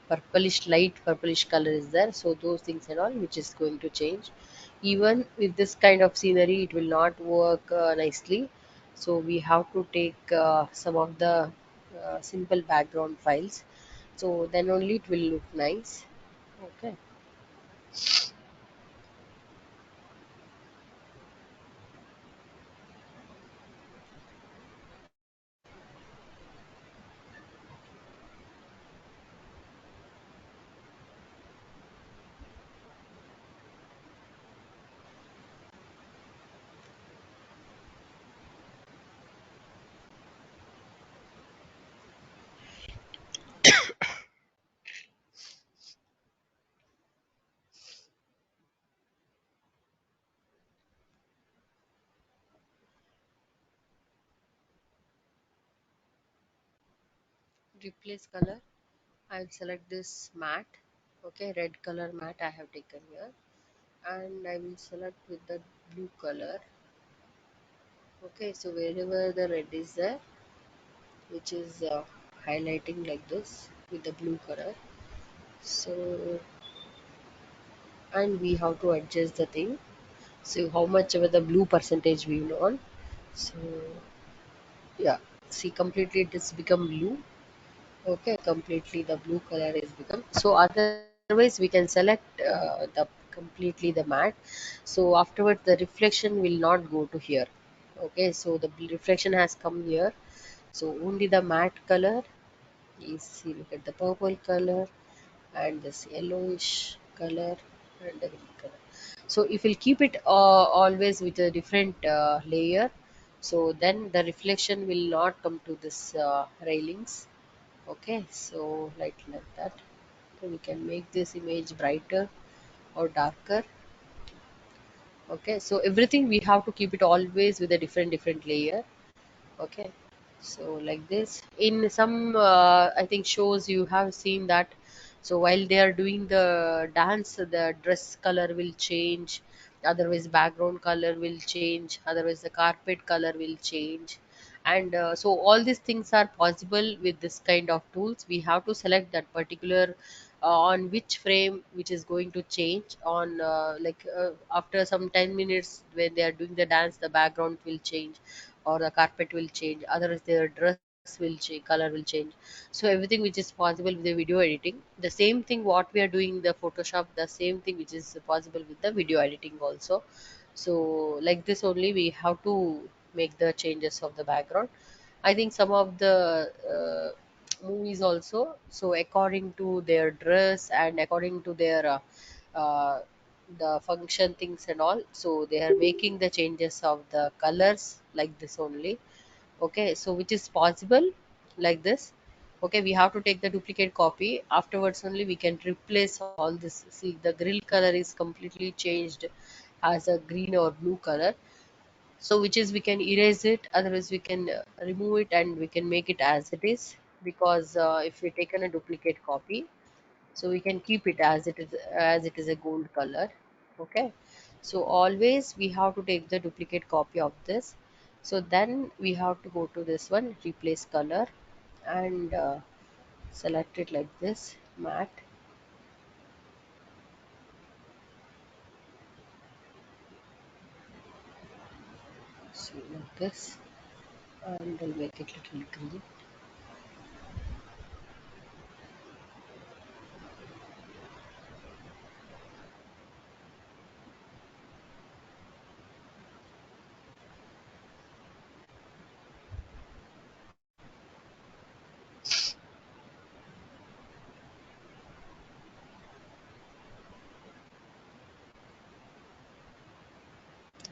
B: purplish, light purplish color is there, so those things and all which is going to change. Even with this kind of scenery, it will not work nicely. So we have to take some of the simple background files. So then only it will look nice. Okay. Replace color. I'll select this matte. Okay, red color matte I have taken here, and I will select with the blue color. Okay, so wherever the red is there, which is highlighting like this with the blue color. So, and we have to adjust the thing. So how much ever the blue percentage we want. So yeah, see, completely it is become blue. Okay, completely the blue color is become. So otherwise we can select the completely the matte. So afterwards the reflection will not go to here. Okay, so the reflection has come here. So only the matte color is, see, look at the purple color and this yellowish color and the green color. So if we'll keep it always with a different layer, so then the reflection will not come to this railings. Okay, so like that. So we can make this image brighter or darker. Okay, so everything we have to keep it always with a different layer. Okay, so like this, in some I think shows you have seen that. So while they are doing the dance, the dress color will change, otherwise background color will change, otherwise the carpet color will change. And so all these things are possible with this kind of tools. We have to select that particular on which frame which is going to change on after some 10 minutes when they are doing the dance, the background will change or the carpet will change, otherwise their dress will change, color will change. So everything which is possible with the video editing, the same thing what we are doing in the Photoshop, the same thing which is possible with the video editing also. So like this only we have to make the changes of the background. I think some of the movies also, so according to their dress and according to their uh, the function things and all, so they are making the changes of the colors like this only. Okay, so which is possible like this. Okay, we have to take the duplicate copy, afterwards only we can replace all this. See, the grill color is completely changed as a green or blue color. So which is we can erase it, otherwise we can remove it and we can make it as it is. Because if we taken a duplicate copy, so we can keep it as it is a gold color. Okay, so always we have to take the duplicate copy of this. So then we have to go to this one, replace color, and select it like this, matte. So like this. and I'll make it little green.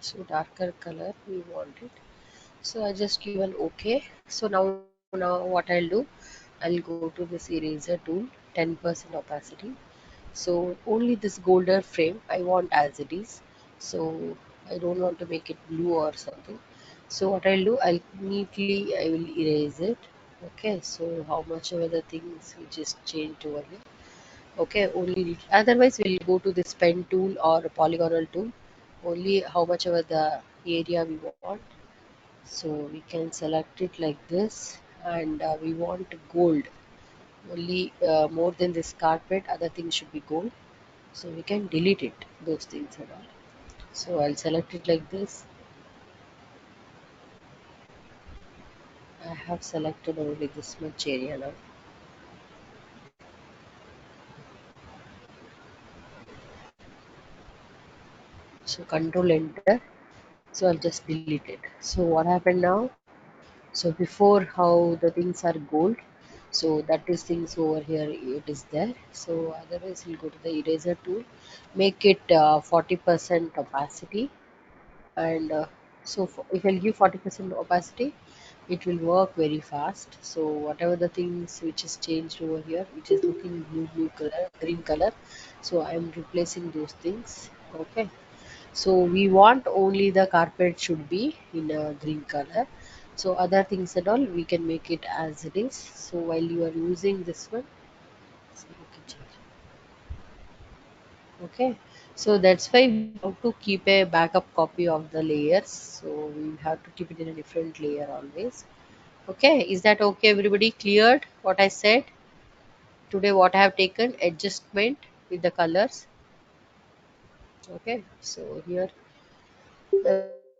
B: So darker color we want it. So I just give an OK. So now what I'll do, I'll go to this eraser tool, 10% opacity. So only this golder frame I want as it is. So I don't want to make it blue or something. So what I'll do, I will erase it. Okay, so how much ever the things we just changed over here. Okay, only otherwise we'll go to this pen tool or polygonal tool. Only how much ever the area we want. So we can select it like this, and we want gold. Only more than this carpet, other things should be gold. So we can delete it, those things and all. So I'll select it like this. I have selected only this much area now. So control enter. So I'll just delete it. So what happened now? So before how the things are gold, so that is things over here it is there. So otherwise we'll go to the eraser tool, make it 40% opacity, and if I'll give 40% opacity, it will work very fast. So whatever the things which is changed over here, which is looking blue color, green color, so I'm replacing those things. Okay, so we want only the carpet should be in a green color. So other things and all we can make it as it is. So while you are using this one, so you can change. Okay, so that's why we have to keep a backup copy of the layers. So we have to keep it in a different layer always. Okay, is that okay? Everybody cleared what I said today? What I have taken adjustment with the colors. Okay, so here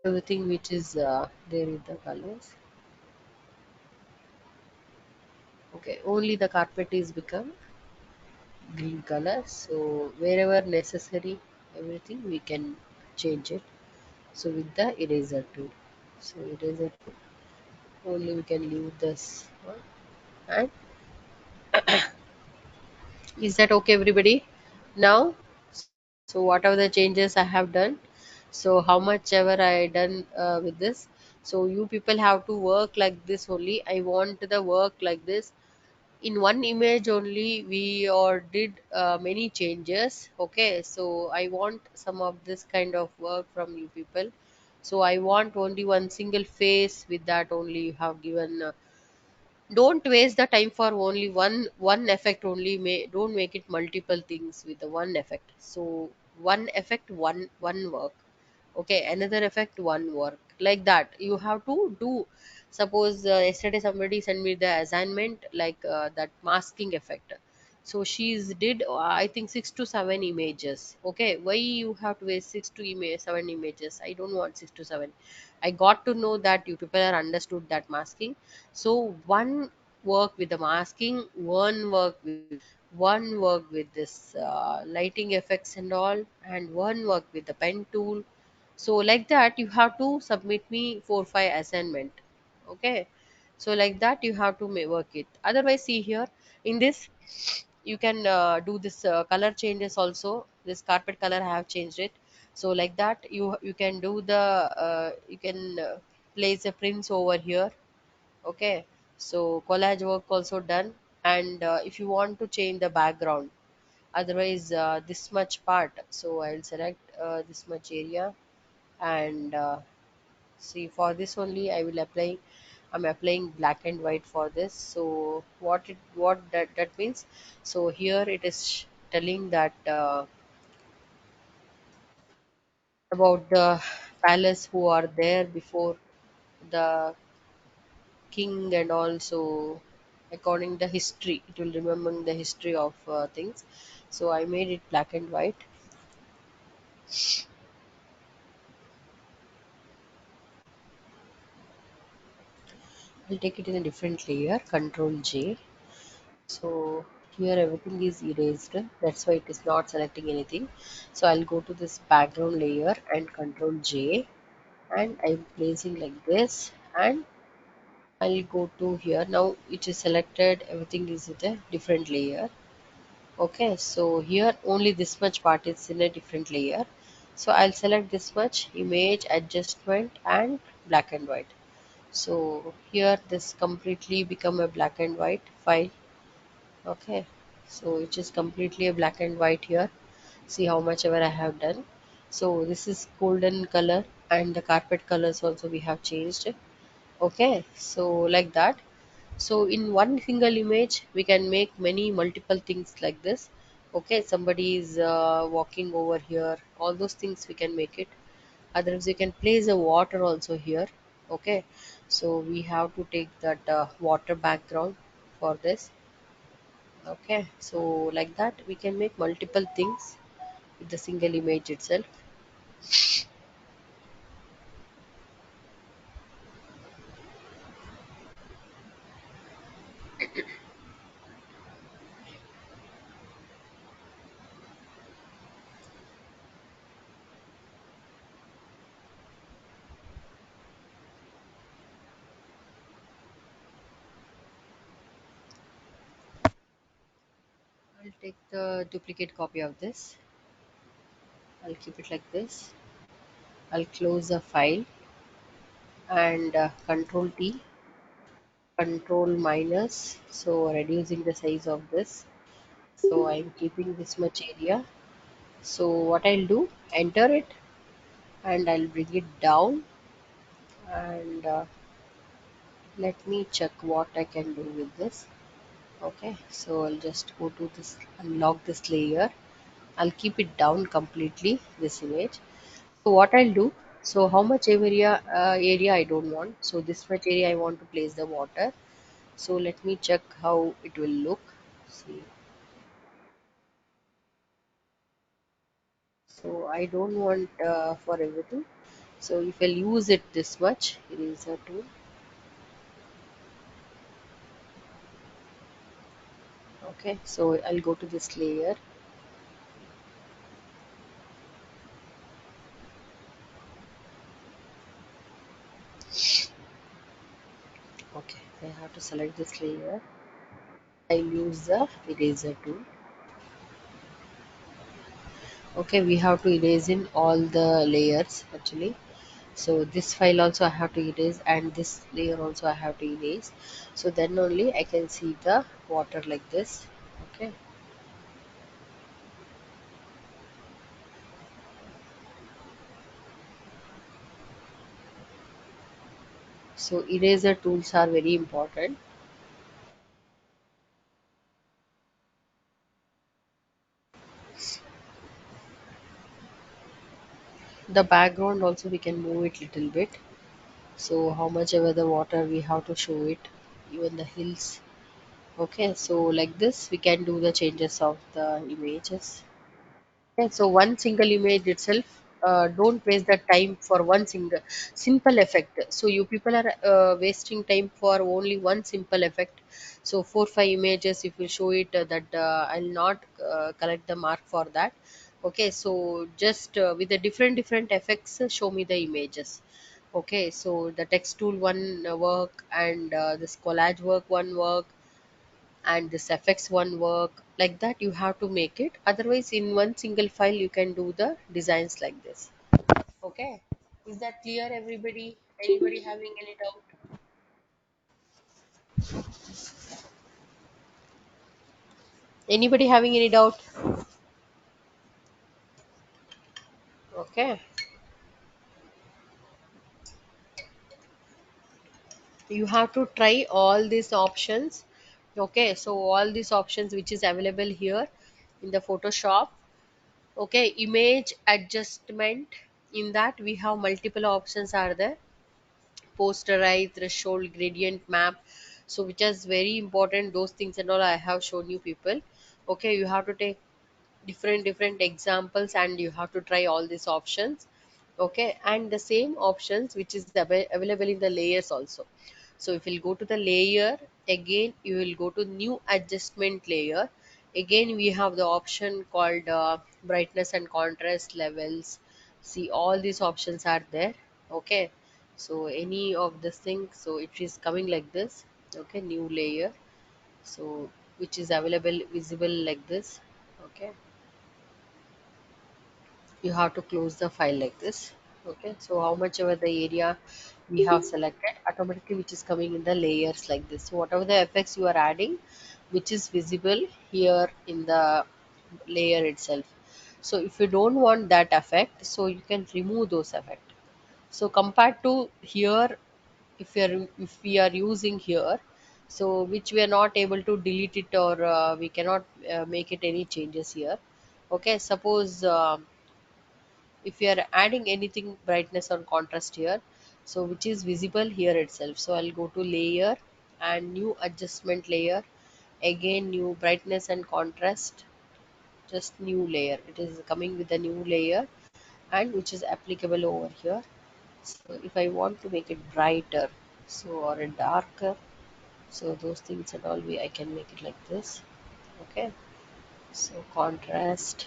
B: everything which is there with the colors. Okay, only the carpet is become green color. So wherever necessary, everything we can change it. So with the eraser tool. So eraser tool only we can leave this one. And is that okay, everybody? Now, so whatever the changes I have done, so how much ever I done with this. So you people have to work like this only. I want the work like this in one image only we or did many changes. Okay, so I want some of this kind of work from you people. So I want only one single face. With that only you have given don't waste the time for only one effect only. Don't make it multiple things with the one effect. So one effect, one work. Okay, another effect, one work, like that you have to do. Suppose yesterday somebody sent me the assignment like that masking effect. So she's did I think 6 to 7 images. Okay, why you have to waste 7 images? I don't want 6 to 7. I got to know that you people are understood that masking. So one work with the masking, one work with this lighting effects and all, and one work with the pen tool. So like that you have to submit me 4 5 assignment. Okay, so like that you have to work it. Otherwise see here in this you can do this color changes also. This carpet color I have changed it. So like that you can do the you can place the prints over here. Okay, so collage work also done. And if you want to change the background, otherwise this much part, so I'll select this much area. And see, for this only I'm applying black and white for this. So what that means, so here it is telling that about the palace who are there before the king, and also according the history it will remember the history of things. So I made it black and white. I'll take it in a different layer, Control J. So here everything is erased. That's why it is not selecting anything. So I'll go to this background layer and Control J, and I'm placing like this, and I'll go to here. Now it is selected. Everything is in a different layer. Okay, so here only this much part is in a different layer. So I'll select this much, image adjustment and black and white. So here this completely become a black and white file. Okay, so it is completely a black and white here. See how much ever I have done. So this is golden color, and the carpet colors also we have changed. Okay, so like that. So in one single image we can make many multiple things like this. Okay, somebody is walking over here, all those things we can make it. Otherwise you can place a water also here. Okay, so we have to take that water background for this. Okay, so like that we can make multiple things with the single image itself. I'll take the duplicate copy of this. I'll keep it like this. I'll close the file and control T, control minus, so reducing the size of this. So I'm keeping this much area. So what I'll do, enter it, and I'll bring it down, and let me check what I can do with this. Okay, so I'll just go to this, unlock this layer. I'll keep it down completely, this image. So what I'll do, so how much area I don't want. So this much area I want to place the water. So let me check how it will look. See, so I don't want for everything. So if I'll use it this much, eraser tool. Okay, so I'll go to this layer. Okay, I have to select this layer. I'll use the eraser tool. Okay, we have to erase in all the layers actually. So this file also I have to erase, and this layer also I have to erase. So then only I can see the water like this. Okay, so eraser tools are very important. The background also we can move it little bit. So how much ever the water we have to show it, even the hills. Okay, so like this we can do the changes of the images. Okay, so one single image itself, don't waste the time for one single simple effect. So you people are wasting time for only one simple effect. So 4 5 images, if you show it, that I'll not collect the mark for that. Okay, so just with the different effects, show me the images. Okay, so the text tool one work, and this collage work one work, and this affects one work, like that you have to make it. Otherwise in one single file you can do the designs like this. Okay, is that clear everybody? Anybody having any doubt? Anybody having any doubt? Okay, you have to try all these options. Okay, so all these options which is available here in the Photoshop. Okay, image adjustment, in that we have multiple options are there. Posterize, threshold, gradient map. So which is very important. Those things and all I have shown you people. Okay, you have to take different examples, and you have to try all these options. Okay, and the same options which is available in the layers also. So if you'll go to the layer, again you will go to new adjustment layer. Again we have the option called brightness and contrast levels. See, all these options are there. Okay, so any of this thing, so it is coming like this. Okay, new layer, so which is available visible like this. Okay, you have to close the file like this. Okay, so how much ever the area we have selected, automatically which is coming in the layers like this. So whatever the effects you are adding, which is visible here in the layer itself. So if you don't want that effect, so you can remove those effect. So compared to here, if we are using here, so which we are not able to delete it, or we cannot make it any changes here. Okay, suppose if you are adding anything brightness or contrast here, so which is visible here itself. So I'll go to layer and new adjustment layer. Again, new brightness and contrast, just new layer, it is coming with a new layer, and which is applicable over here. So if I want to make it brighter, so or a darker, so those things and all, we I can make it like this. Okay, so contrast,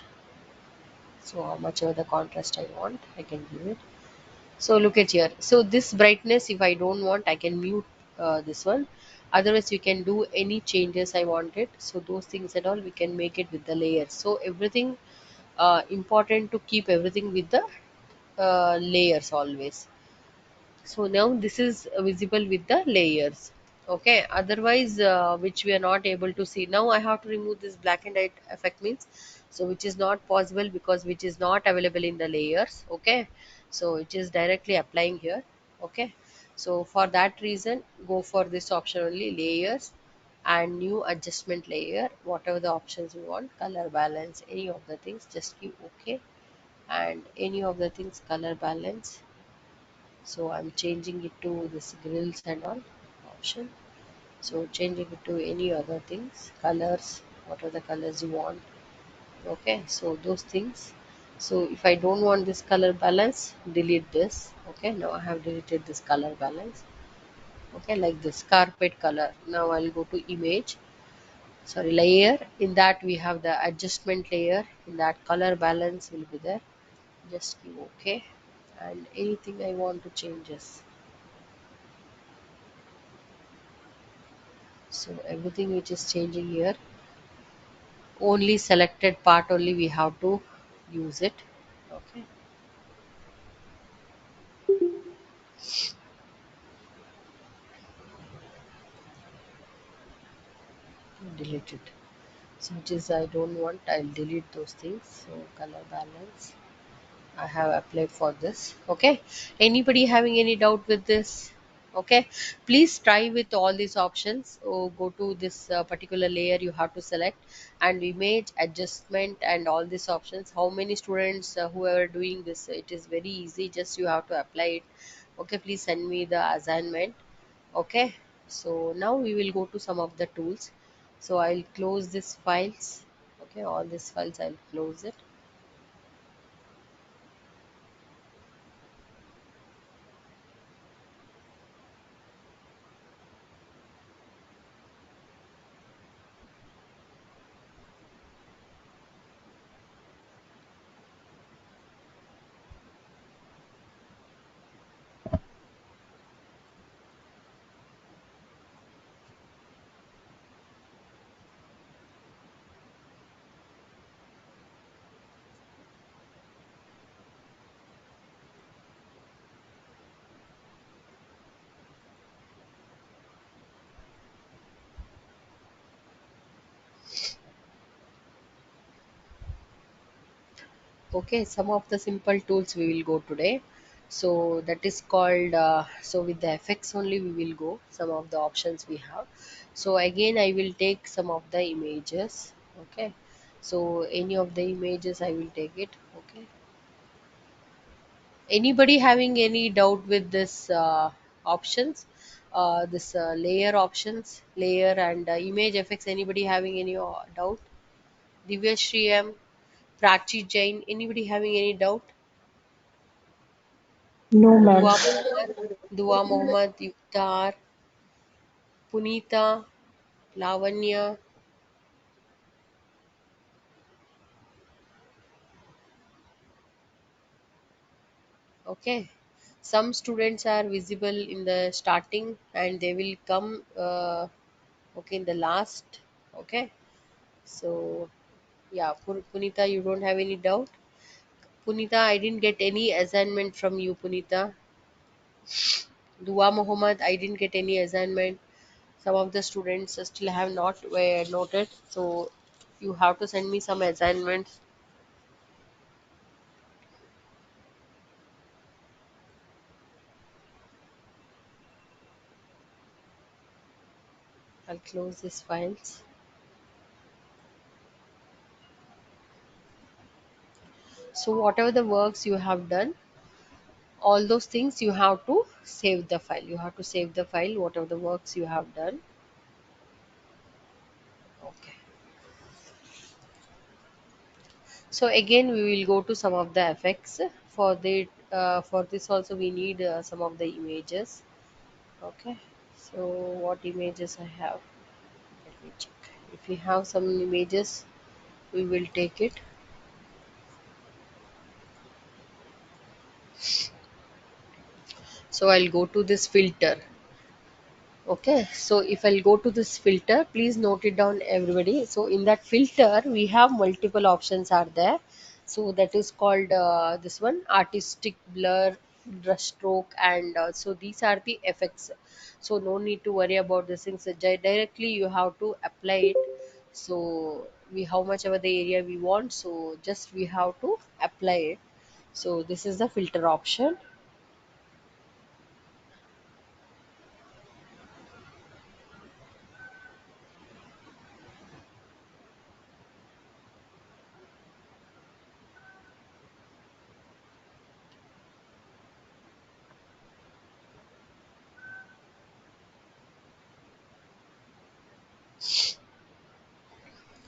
B: so how much of the contrast I want, I can give it. So look at here. So this brightness, if I don't want, I can mute this one. Otherwise, you can do any changes I wanted. So those things and all, we can make it with the layers. So everything important to keep everything with the layers always. So now this is visible with the layers. Okay, otherwise which we are not able to see. Now I have to remove this black and white effect means, so which is not possible because which is not available in the layers. Okay, so it is directly applying here. Okay, so for that reason, go for this option only, layers and new adjustment layer, whatever the options you want, color balance, any of the things, just give okay. And any of the things, color balance, so I'm changing it to this grills and all option. So changing it to any other things, colors, what are the colors you want. Okay, so those things. So if I don't want this color balance, delete this. Okay, now I have deleted this color balance. Okay, like this carpet color. Now I'll go to image, sorry, layer. In that we have the adjustment layer. In that, color balance will be there. Just give okay, and anything I want to changes. So everything which is changing here, only selected part only we have to use it. Okay, delete it. So which is I don't want, I'll delete those things. So color balance, I have applied for this. Okay, anybody having any doubt with this? Okay, please try with all these options. So go to this particular layer, you have to select, and image adjustment and all these options. How many students who are doing this, it is very easy, just you have to apply it. Okay, please send me the assignment. Okay, so now we will go to some of the tools. So I'll close these files. Okay, all these files I'll close it. Okay, some of the simple tools we will go today. So that is called so with the effects only we will go some of the options we have. So again I will take some of the images. Okay, so any of the images I will take it. Okay, anybody having any doubt with this options, this layer options, layer and image effects, anybody having any doubt? Divya Shriyam, Prachi Jain, anybody having any doubt?
D: No, ma'am.
B: Dua Mohammed, Dua Mohammed, Iftar. Punita, Lavanya. Okay, some students are visible in the starting and they will come okay in the last. Okay, so yeah, Punita, you don't have any doubt? Punita, I didn't get any assignment from you, Punita. Dua Muhammad, I didn't get any assignment. Some of the students still have not were noted, so you have to send me some assignments. I'll close these files. So whatever the works you have done, all those things you have to save the file. You have to save the file, whatever the works you have done. Okay. So again, we will go to some of the effects. For this also we need some of the images. Okay. So what images I have? Let me check. If we have some images, we will take it. So I'll go to this filter. Okay, so if I'll go to this filter, please note it down, everybody. So in that filter, we have multiple options are there. So that is called this one artistic blur, brush stroke, and so these are the effects. So no need to worry about this things. Directly you have to apply it. So we how much ever the area we want. So just we have to apply it. So this is the filter option.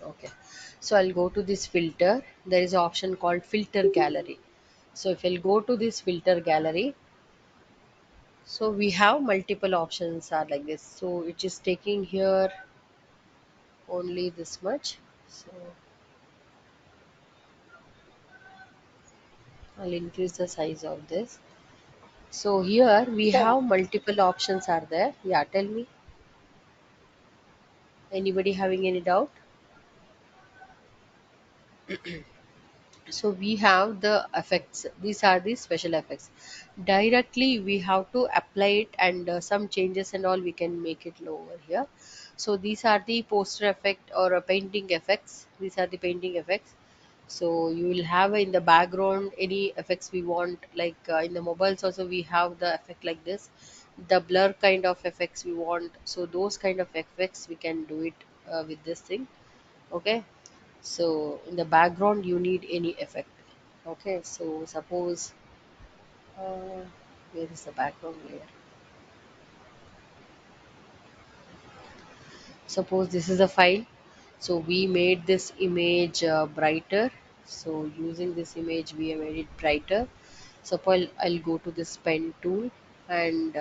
B: Okay, so I'll go to this filter. There is an option called filter gallery. So if I'll go to this filter gallery, so we have multiple options are like this. So it is taking here only this much. So I'll increase the size of this. So here we
C: Sir,
B: have multiple options are there. Yeah, tell me. Anybody having any doubt? So we have the effects. These are the special effects. Directly we have to apply it, and some changes and all we can make it lower here. So these are the poster effect or painting effects. These are the painting effects. So you will have in the background any effects we want, like in the mobiles also we have the effect like this, the blur kind of effects we want. So those kind of effects we can do it with this thing. Okay, so in the background you need any effect. Okay, so suppose where is the background layer? Suppose this is a file. So we made this image brighter. So using this image we have made it brighter. So I'll go to this pen tool, and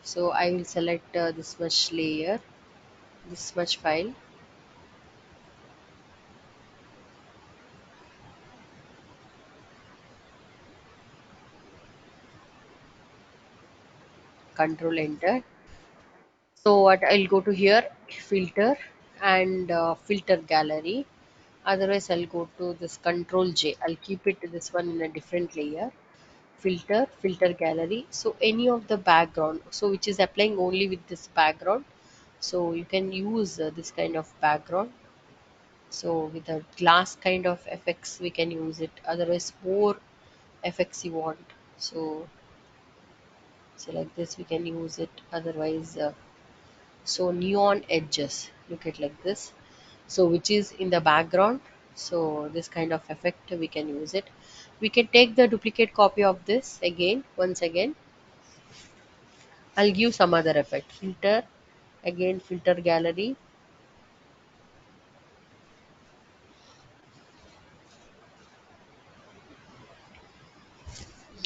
B: so I will select this much layer, this much file, control enter. So what I'll go to here, filter, and filter gallery. Otherwise, I'll go to this control J. I'll keep it to this one in a different layer. Filter, filter gallery. So any of the background, so which is applying only with this background. So you can use this kind of background. So with a glass kind of effects, we can use it. Otherwise, more effects you want. So, so like this, we can use it. Otherwise, so neon edges. Look at like this. So which is in the background. So this kind of effect we can use it. We can take the duplicate copy of this again. Once again, I'll give some other effect. Filter, again filter gallery.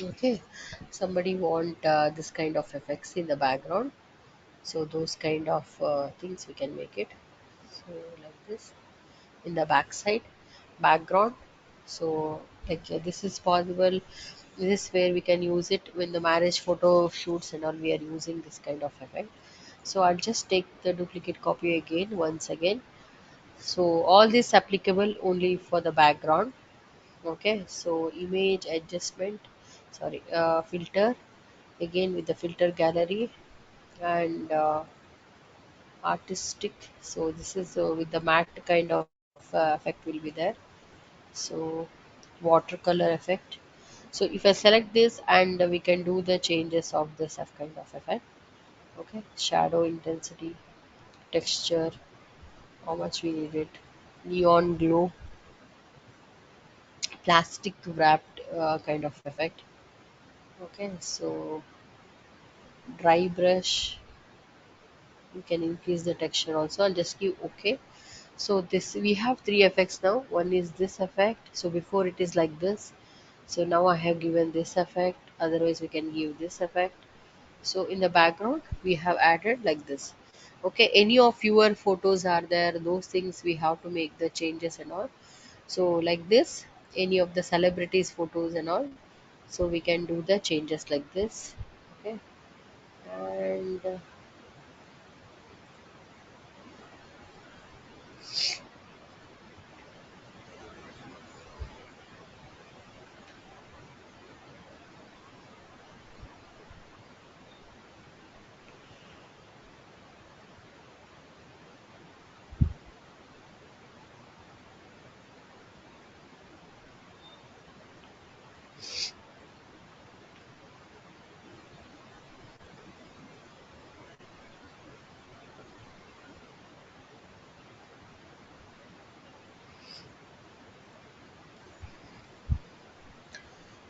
B: Okay, somebody want this kind of effects in the background, so those kind of things we can make it. So like this in the backside background. So like this is possible. This is where we can use it when the marriage photo shoots and all, we are using this kind of effect. So I'll just take the duplicate copy again once again. So all this applicable only for the background. Okay, so image adjustment, sorry, filter, again with the filter gallery, and artistic. So this is with the matte kind of effect will be there. So watercolor effect. So if I select this, and we can do the changes of this kind of effect. Okay, shadow intensity, texture, how much we need it, neon glow, plastic wrapped kind of effect. Okay, so dry brush, you can increase the texture also. I'll just give okay. So this, we have three effects now. One is this effect, so before it is like this, so now I have given this effect, otherwise we can give this effect. So in the background we have added like this. Okay, any of your photos are there, those things we have to make the changes and all. So like this, any of the celebrities photos and all, so we can do the changes like this. Okay, and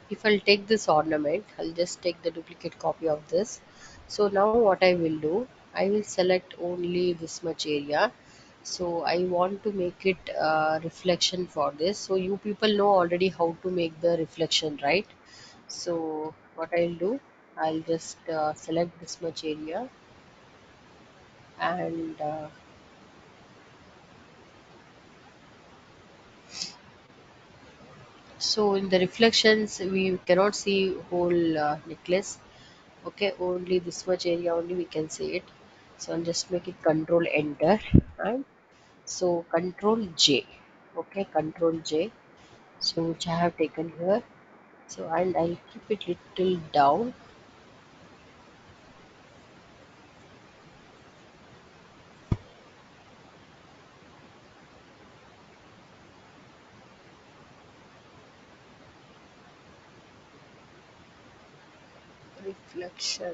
B: if I'll take this ornament, I'll just take the duplicate copy of this. So now what I will do, I will select only this much area. So I want to make it reflection for this. So you people know already how to make the reflection, right? So what I'll do, I'll just select this much area, and so in the reflections we cannot see whole necklace. Okay, only this much area only we can see it. So I'll just make it control enter, and so control J. Okay, control J, so which I have taken here. So and I'll keep it little down. Reflection.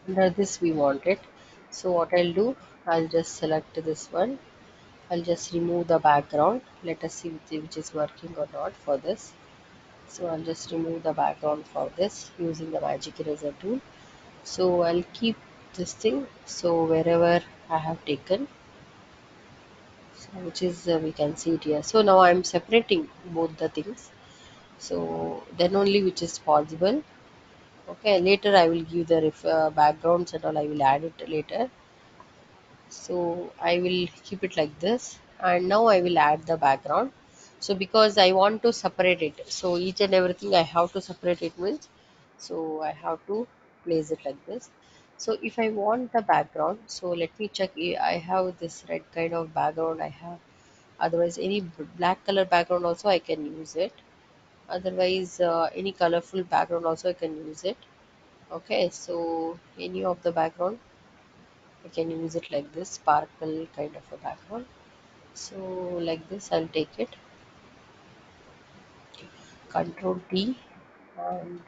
B: Under this we want it. So what I'll do, I'll just select this one. I'll just remove the background. Let us see which is working or not for this. So I'll just remove the background for this using the magic eraser tool. So I'll keep this thing, so wherever I have taken, so which is we can see it here. So now I'm separating both the things, so then only which is possible. Okay, later I will give the backgrounds and all, I will add it later. So I will keep it like this, and now I will add the background. So because I want to separate it, so each and everything I have to separate it means, so I have to place it like this. So if I want the background, so let me check. I have this red kind of background I have, otherwise any black color background also I can use it, otherwise any colorful background also I can use it. Okay, so any of the background I can use it like this sparkle kind of a background. So like this I'll take it, control T, and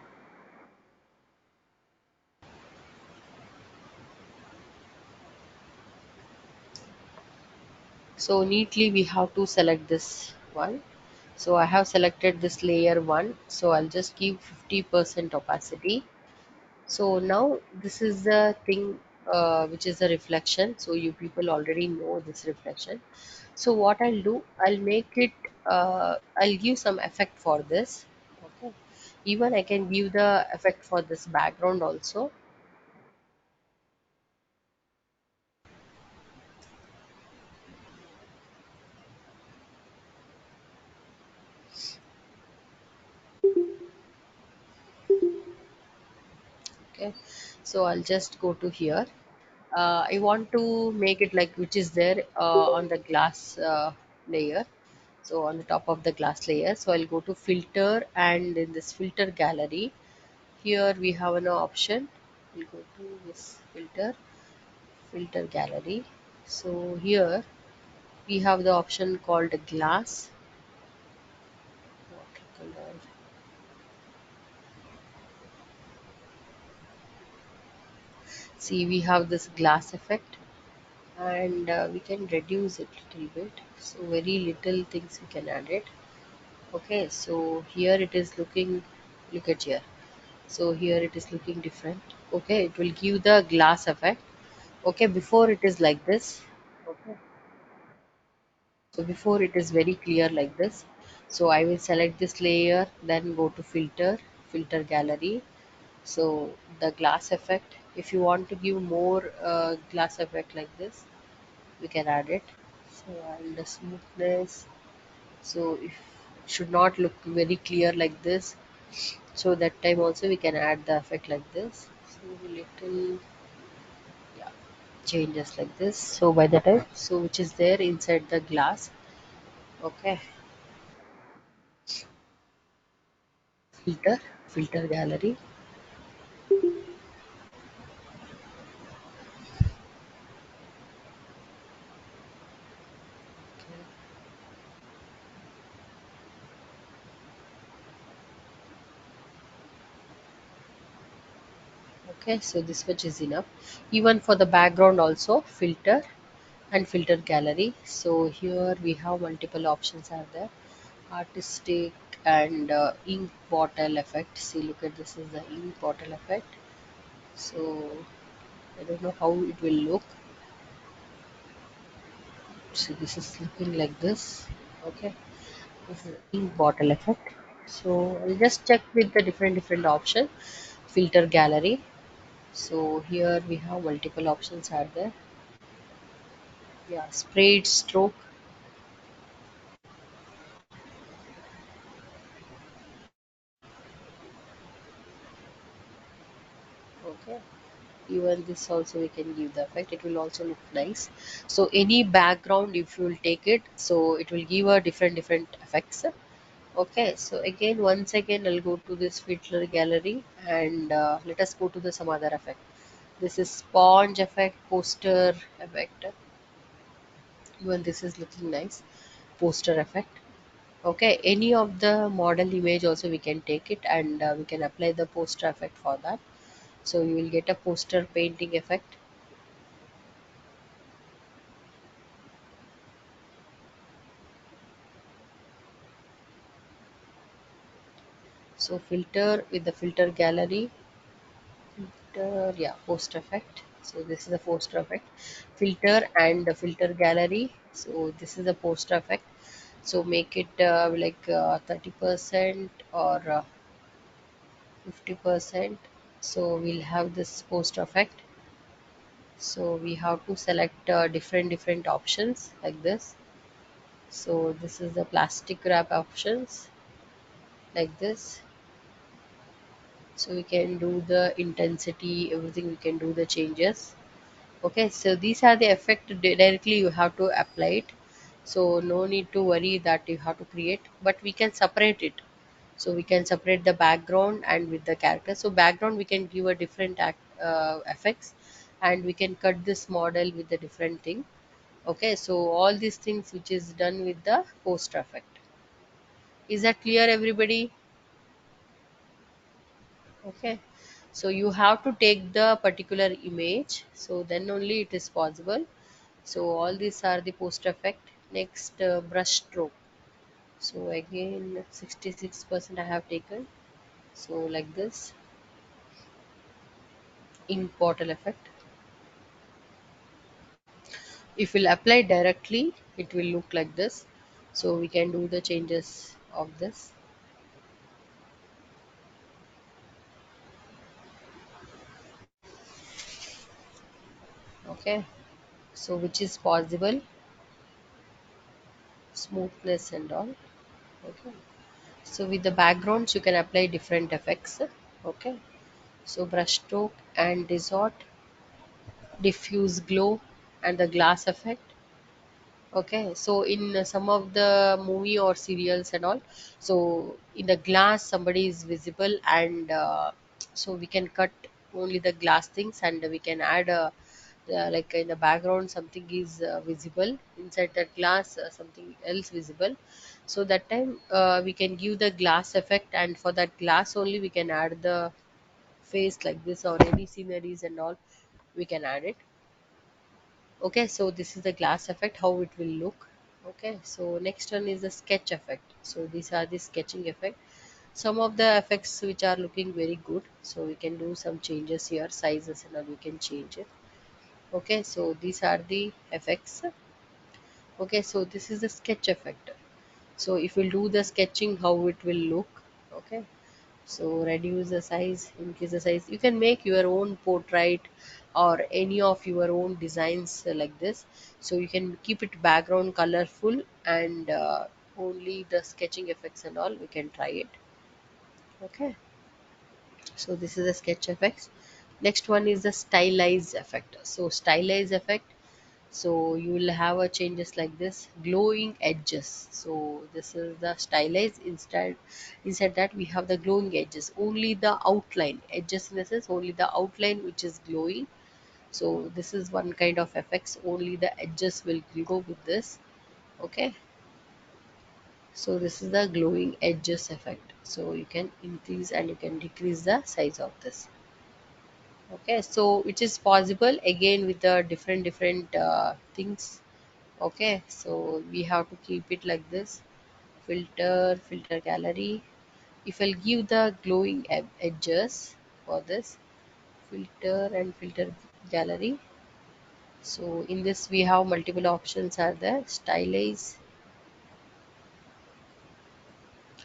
B: so neatly we have to select this one. So I have selected this layer 1, so I'll just give 50% opacity. So now this is the thing, which is the reflection. So you people already know this reflection. So what I'll do, I'll make it, I'll give some effect for this. Okay. Even I can give the effect for this background also. Okay. So I'll just go to here. I want to make it like which is there on the glass layer. So on the top of the glass layer. So I'll go to filter, and in this filter gallery, here we have an option. We'll go to this filter gallery. So here we have the option called glass. Watercolor. See, we have this glass effect, and we can reduce it little bit. So very little things we can add it. Okay, so here it is looking, look at here. So here it is looking different. Okay, it will give the glass effect. Okay, before it is like this. Okay, so before it is very clear like this. So I will select this layer, then go to filter gallery. So the glass effect, if you want to give more glass effect like this, we can add it. So, and the smoothness, so if it should not look very clear like this, so that time also we can add the effect like this. So little, yeah, changes like this. So by the time, so which is there inside the glass. Okay, filter filter gallery. Okay, so this much is enough. Even for the background also, filter and filter gallery. So here we have multiple options are there. Artistic and ink bottle effect. See, look at this is the ink bottle effect. So I don't know how it will look. See, this is looking like this. Okay, this is ink bottle effect. So I'll just check with the different option. Filter gallery. So here we have multiple options are there. Yeah, sprayed stroke. Okay, even this also we can give the effect, it will also look nice. So any background if you will take it, so it will give a different effects. Okay, so again, once again I'll go to this filter gallery, and let us go to the some other effect. This is sponge effect, poster effect. Even this is looking nice. Poster effect. Okay, any of the model image also we can take it, and we can apply the poster effect for that. So you will get a poster painting effect. So filter with the filter gallery, filter, yeah, poster effect. So this is the poster effect. Filter and the filter gallery. So this is the poster effect. So make it like 30% or 50%. So we'll have this poster effect. So we have to select different options like this. So this is the plastic wrap options like this. So we can do the intensity, everything we can do the changes. Okay, so these are the effect directly you have to apply it. So no need to worry that you have to create, but we can separate it. So we can separate the background and with the character. So background we can give a different effects, and we can cut this model with a different thing. Okay, so all these things which is done with the post effect. Is that clear, everybody? Okay, so you have to take the particular image, so then only it is possible. So all these are the post effect. Next, brush stroke. So again 66% I have taken. So like this, ink bottle effect. If we'll apply directly, it will look like this. So we can do the changes of this. Okay, so which is possible, smoothness and all. Okay, so with the backgrounds you can apply different effects. Okay, so brush stroke and distort, diffuse glow, and the glass effect. Okay, so in some of the movie or serials and all, so in the glass somebody is visible, and so we can cut only the glass things, and we can add like in the background something is visible inside that glass, something else visible. So that time we can give the glass effect, and for that glass only we can add the face like this, or any sceneries and all we can add it. Okay, so this is the glass effect, how it will look. Okay, so next one is the sketch effect. So these are the sketching effect. Some of the effects which are looking very good, so we can do some changes here, sizes and all we can change it. Okay, so these are the effects. Okay, so this is the sketch effect. So if we'll do the sketching, how it will look. Okay, so reduce the size, increase the size. You can make your own portrait or any of your own designs like this. So you can keep it background colorful, and only the sketching effects and all we can try it. Okay, so this is the sketch effects. Next one is the stylize effect. So stylize effect, so you will have a changes like this, glowing edges. So this is the stylize. Instead that we have the glowing edges, only the outline edges, in the sense only the outline which is glowing. So this is one kind of effects, only the edges will go with this. Okay, so this is the glowing edges effect. So you can increase and you can decrease the size of this. Okay, so which is possible again with the different things. Okay, so we have to keep it like this, filter gallery. If I'll give the glowing edges for this, filter and filter gallery. So in this we have multiple options are there, stylize.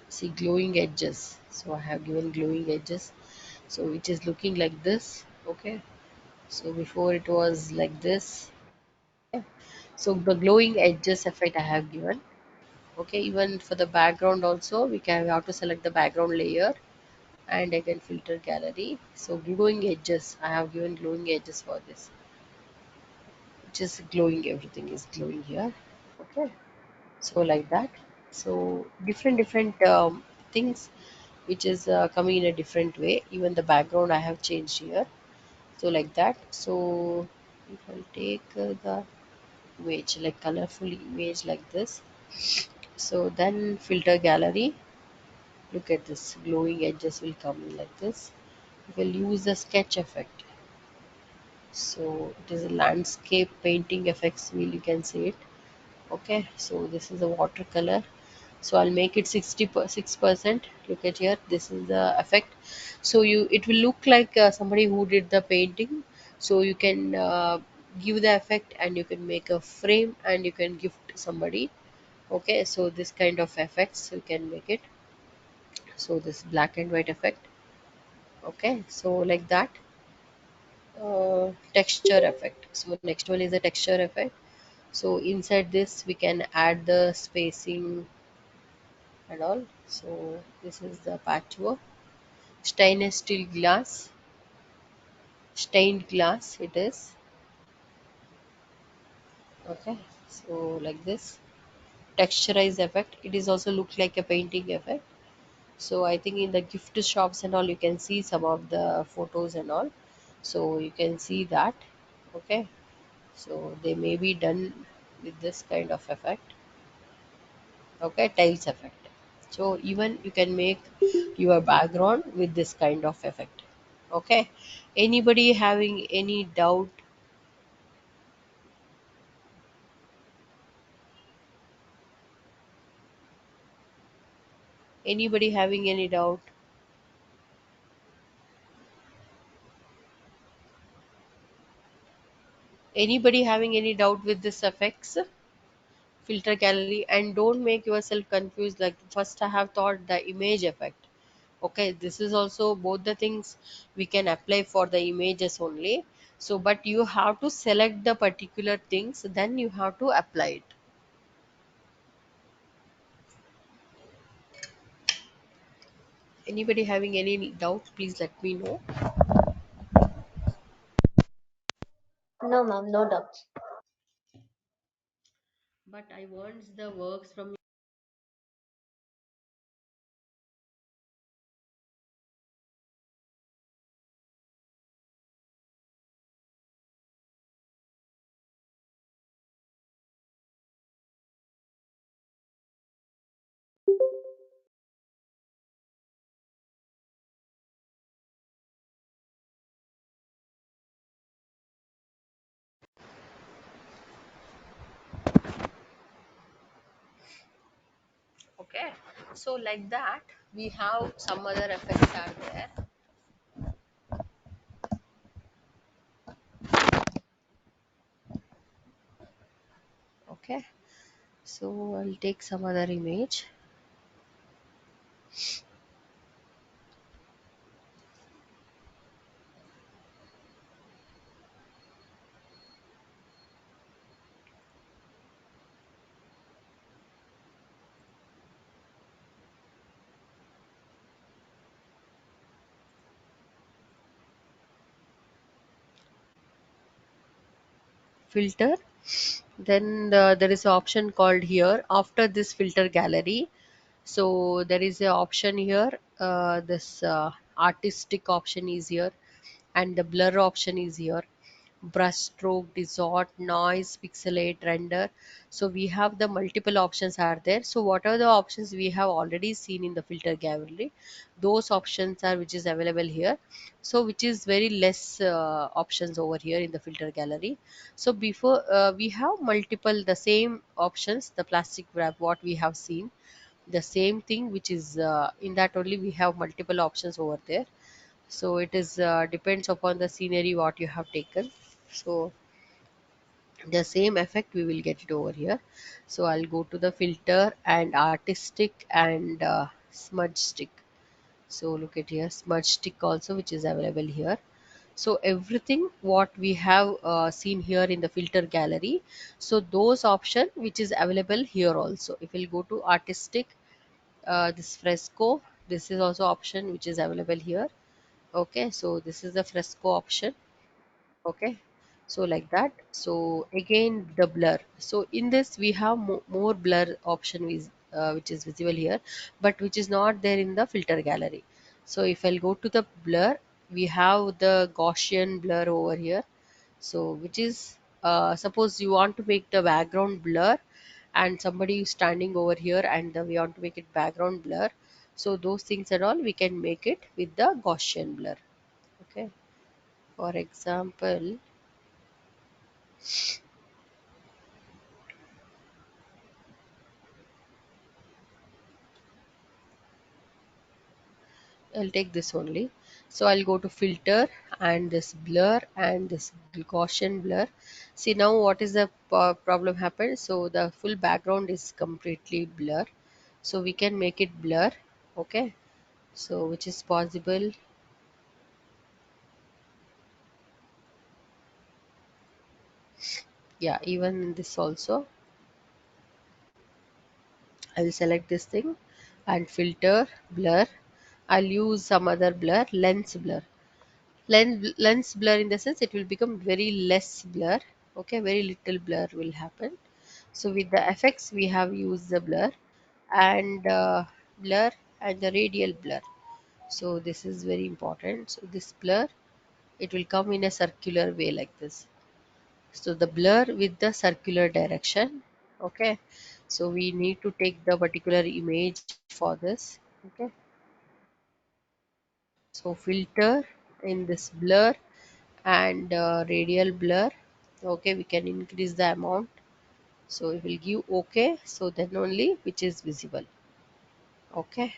B: See, glowing edges, so I have given glowing edges, so it is looking like this. Okay, so before it was like this. So the glowing edges effect I have given. Okay, even for the background also we have to select the background layer, and again filter gallery. So glowing edges, I have given glowing edges for this, which is glowing, everything is glowing here. Okay, so like that. So different things which is coming in a different way. Even the background I have changed here, so like that. So if I'll take the image like colorful image like this, so then filter gallery, look at this, glowing edges will come in like this. We'll use the sketch effect. So it is a landscape painting effects wheel, you can see it. Okay, so this is a watercolor. So I'll make it 66%. Look at here, this is the effect. So you, it will look like somebody who did the painting. So you can give the effect, and you can make a frame, and you can gift somebody. Okay, so this kind of effects you can make it. So this black and white effect. Okay, so like that. Texture effect. So next one is the texture effect. So inside this we can add the spacing and all. So this is the patchwork. Stainless steel glass, stained glass it is. Okay, so like this. Texturize effect. It is also look like a painting effect. So I think in the gift shops and all you can see some of the photos and all. So you can see that. Okay, so they may be done with this kind of effect. Okay, tiles effect. So even you can make your background with this kind of effect. Okay, anybody having any doubt? Anybody having any doubt? Anybody having any doubt with this effects? Filter gallery, and don't make yourself confused. Like first I have thought the image effect. Okay, this is also both the things we can apply for the images only. So but you have to select the particular things, then you have to apply it. Anybody having any doubt, please let me know.
C: No, ma'am, no doubts.
B: But I want the works from okay. So like that, we have some other effects are there. Okay, so I'll take some other image. Filter, then there is an option called here after this filter gallery. So there is a option here, this artistic option is here, and the blur option is here, brush stroke, distort, noise, pixelate, render. So we have the multiple options are there. So what are the options we have already seen in the filter gallery? Those options are which is available here. So which is very less options over here in the filter gallery. So before we have multiple the same options, the plastic wrap what we have seen, the same thing which is in that only we have multiple options over there. So it is depends upon the scenery what you have taken. So the same effect we will get it over here. So I'll go to the filter and artistic and smudge stick. So look at here, smudge stick also which is available here. So everything what we have seen here in the filter gallery, so those option which is available here also. If we'll go to artistic, this fresco, this is also option which is available here. Okay, so this is the fresco option. Okay, so like that. So again the blur, so in this we have more blur option which is visible here, but which is not there in the filter gallery. So if I'll go to the blur, we have the Gaussian blur over here. So which is suppose you want to make the background blur and somebody is standing over here and we want to make it background blur, so those things and all we can make it with the Gaussian blur. Okay, for example, I'll take this only. So I'll go to filter and this blur and this Gaussian blur. See now what is the problem happened. So the full background is completely blur. So we can make it blur. Okay. So which is possible. Yeah, even this also. I will select this thing and filter blur. I'll use some other blur, lens blur. Lens blur in the sense it will become very less blur. Okay, very little blur will happen. So with the effects we have used the and blur and the radial blur. So this is very important. So this blur, it will come in a circular way like this. So the blur with the circular direction. Okay, so we need to take the particular image for this. Okay, so filter in this blur and radial blur. Okay, we can increase the amount. So it will give okay, so then only which is visible. Okay,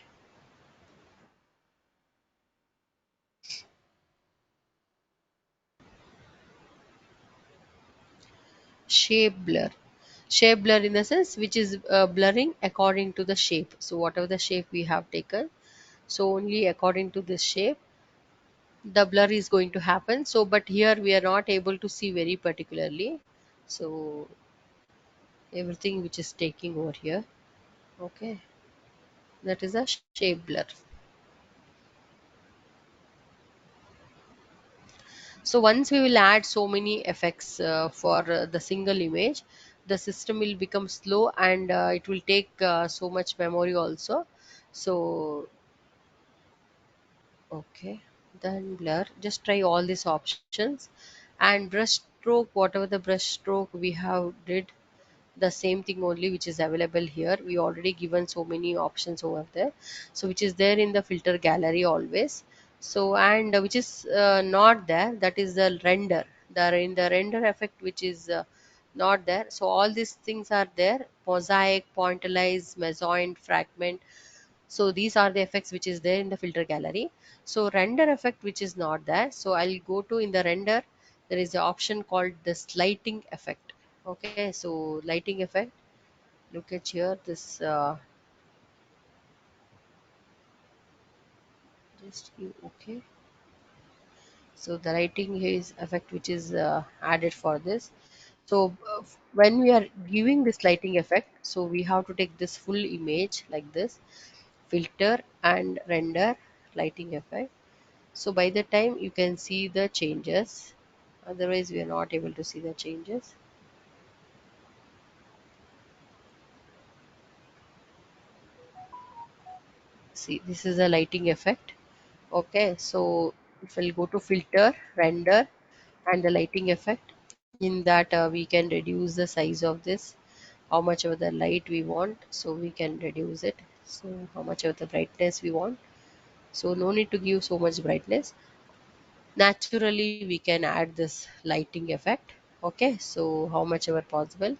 B: shape blur. Shape blur in the sense which is blurring according to the shape. So whatever the shape we have taken, so only according to this shape the blur is going to happen. So but here we are not able to see very particularly, so everything which is taking over here. Okay, that is a shape blur. So once we will add so many effects for the single image, the system will become slow, and it will take so much memory also. So okay, then blur. Just try all these options, and brush stroke. Whatever the brush stroke we have did, the same thing only which is available here. We already given so many options over there, so which is there in the filter gallery always. So and which is not there, that is the render. The in the render effect which is not there. So all these things are there: mosaic, pointillize, mesoint, fragment. So these are the effects which is there in the filter gallery. So render effect which is not there, so I'll go to in the render. There is an option called this lighting effect. Okay, so lighting effect, look at here this just give okay. So the lighting here is effect which is added for this. So when we are giving this lighting effect, so we have to take this full image like this, filter and render, lighting effect. So by the time you can see the changes, otherwise we are not able to see the changes. See, this is a lighting effect. Okay, so if we'll go to filter, render, and the lighting effect, in that we can reduce the size of this, how much of the light we want, so we can reduce it. So how much of the brightness we want, so no need to give so much brightness. Naturally we can add this lighting effect. Okay, so how much ever possible,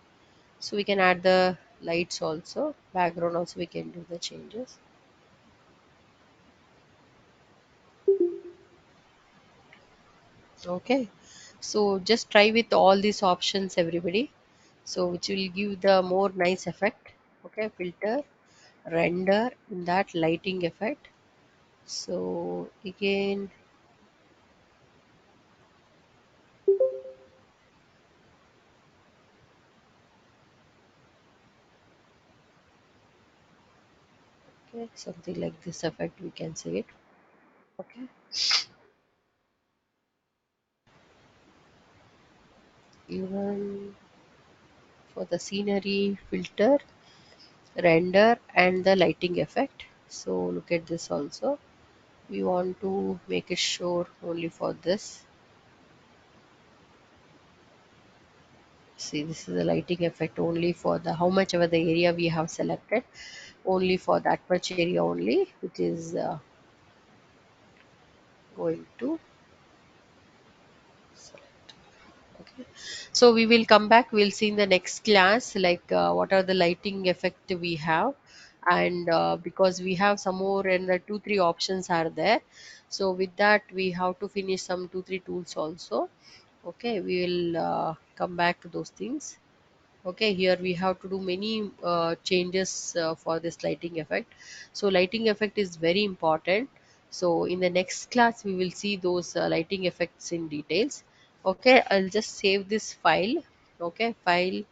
B: so we can add the lights also, background also we can do the changes. Okay, so just try with all these options everybody, so which will give the more nice effect. Okay, filter, render, in that lighting effect. So again, okay, something like this effect we can say it. Okay, even for the scenery, filter, render, and the lighting effect. So look at this also, we want to make it sure only for this. See, this is the lighting effect only for the how much ever the area we have selected, only for that much area only, which is going to select. Okay, so we will come back, we'll see in the next class like what are the lighting effect we have. And because we have some more, and the 2 3 options are there, so with that we have to finish some 2 3 tools also. Okay, we will come back to those things. Okay, here we have to do many changes for this lighting effect. So lighting effect is very important. So in the next class we will see those lighting effects in details. Okay, I'll just save this file. Okay, file,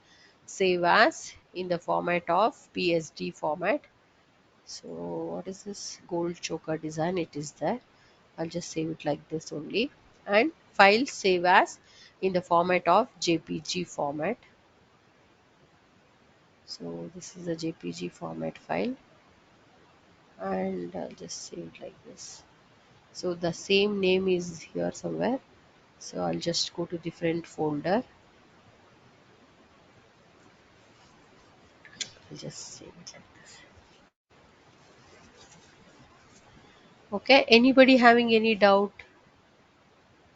B: save as, in the format of PSD format. So what is this gold choker design, it is there. I'll just save it like this only. And file, save as, in the format of JPG format. So this is a JPG format file, and I'll just save it like this. So the same name is here somewhere. So I'll just go to different folder. I'll just save it like this. Okay, anybody having any doubt?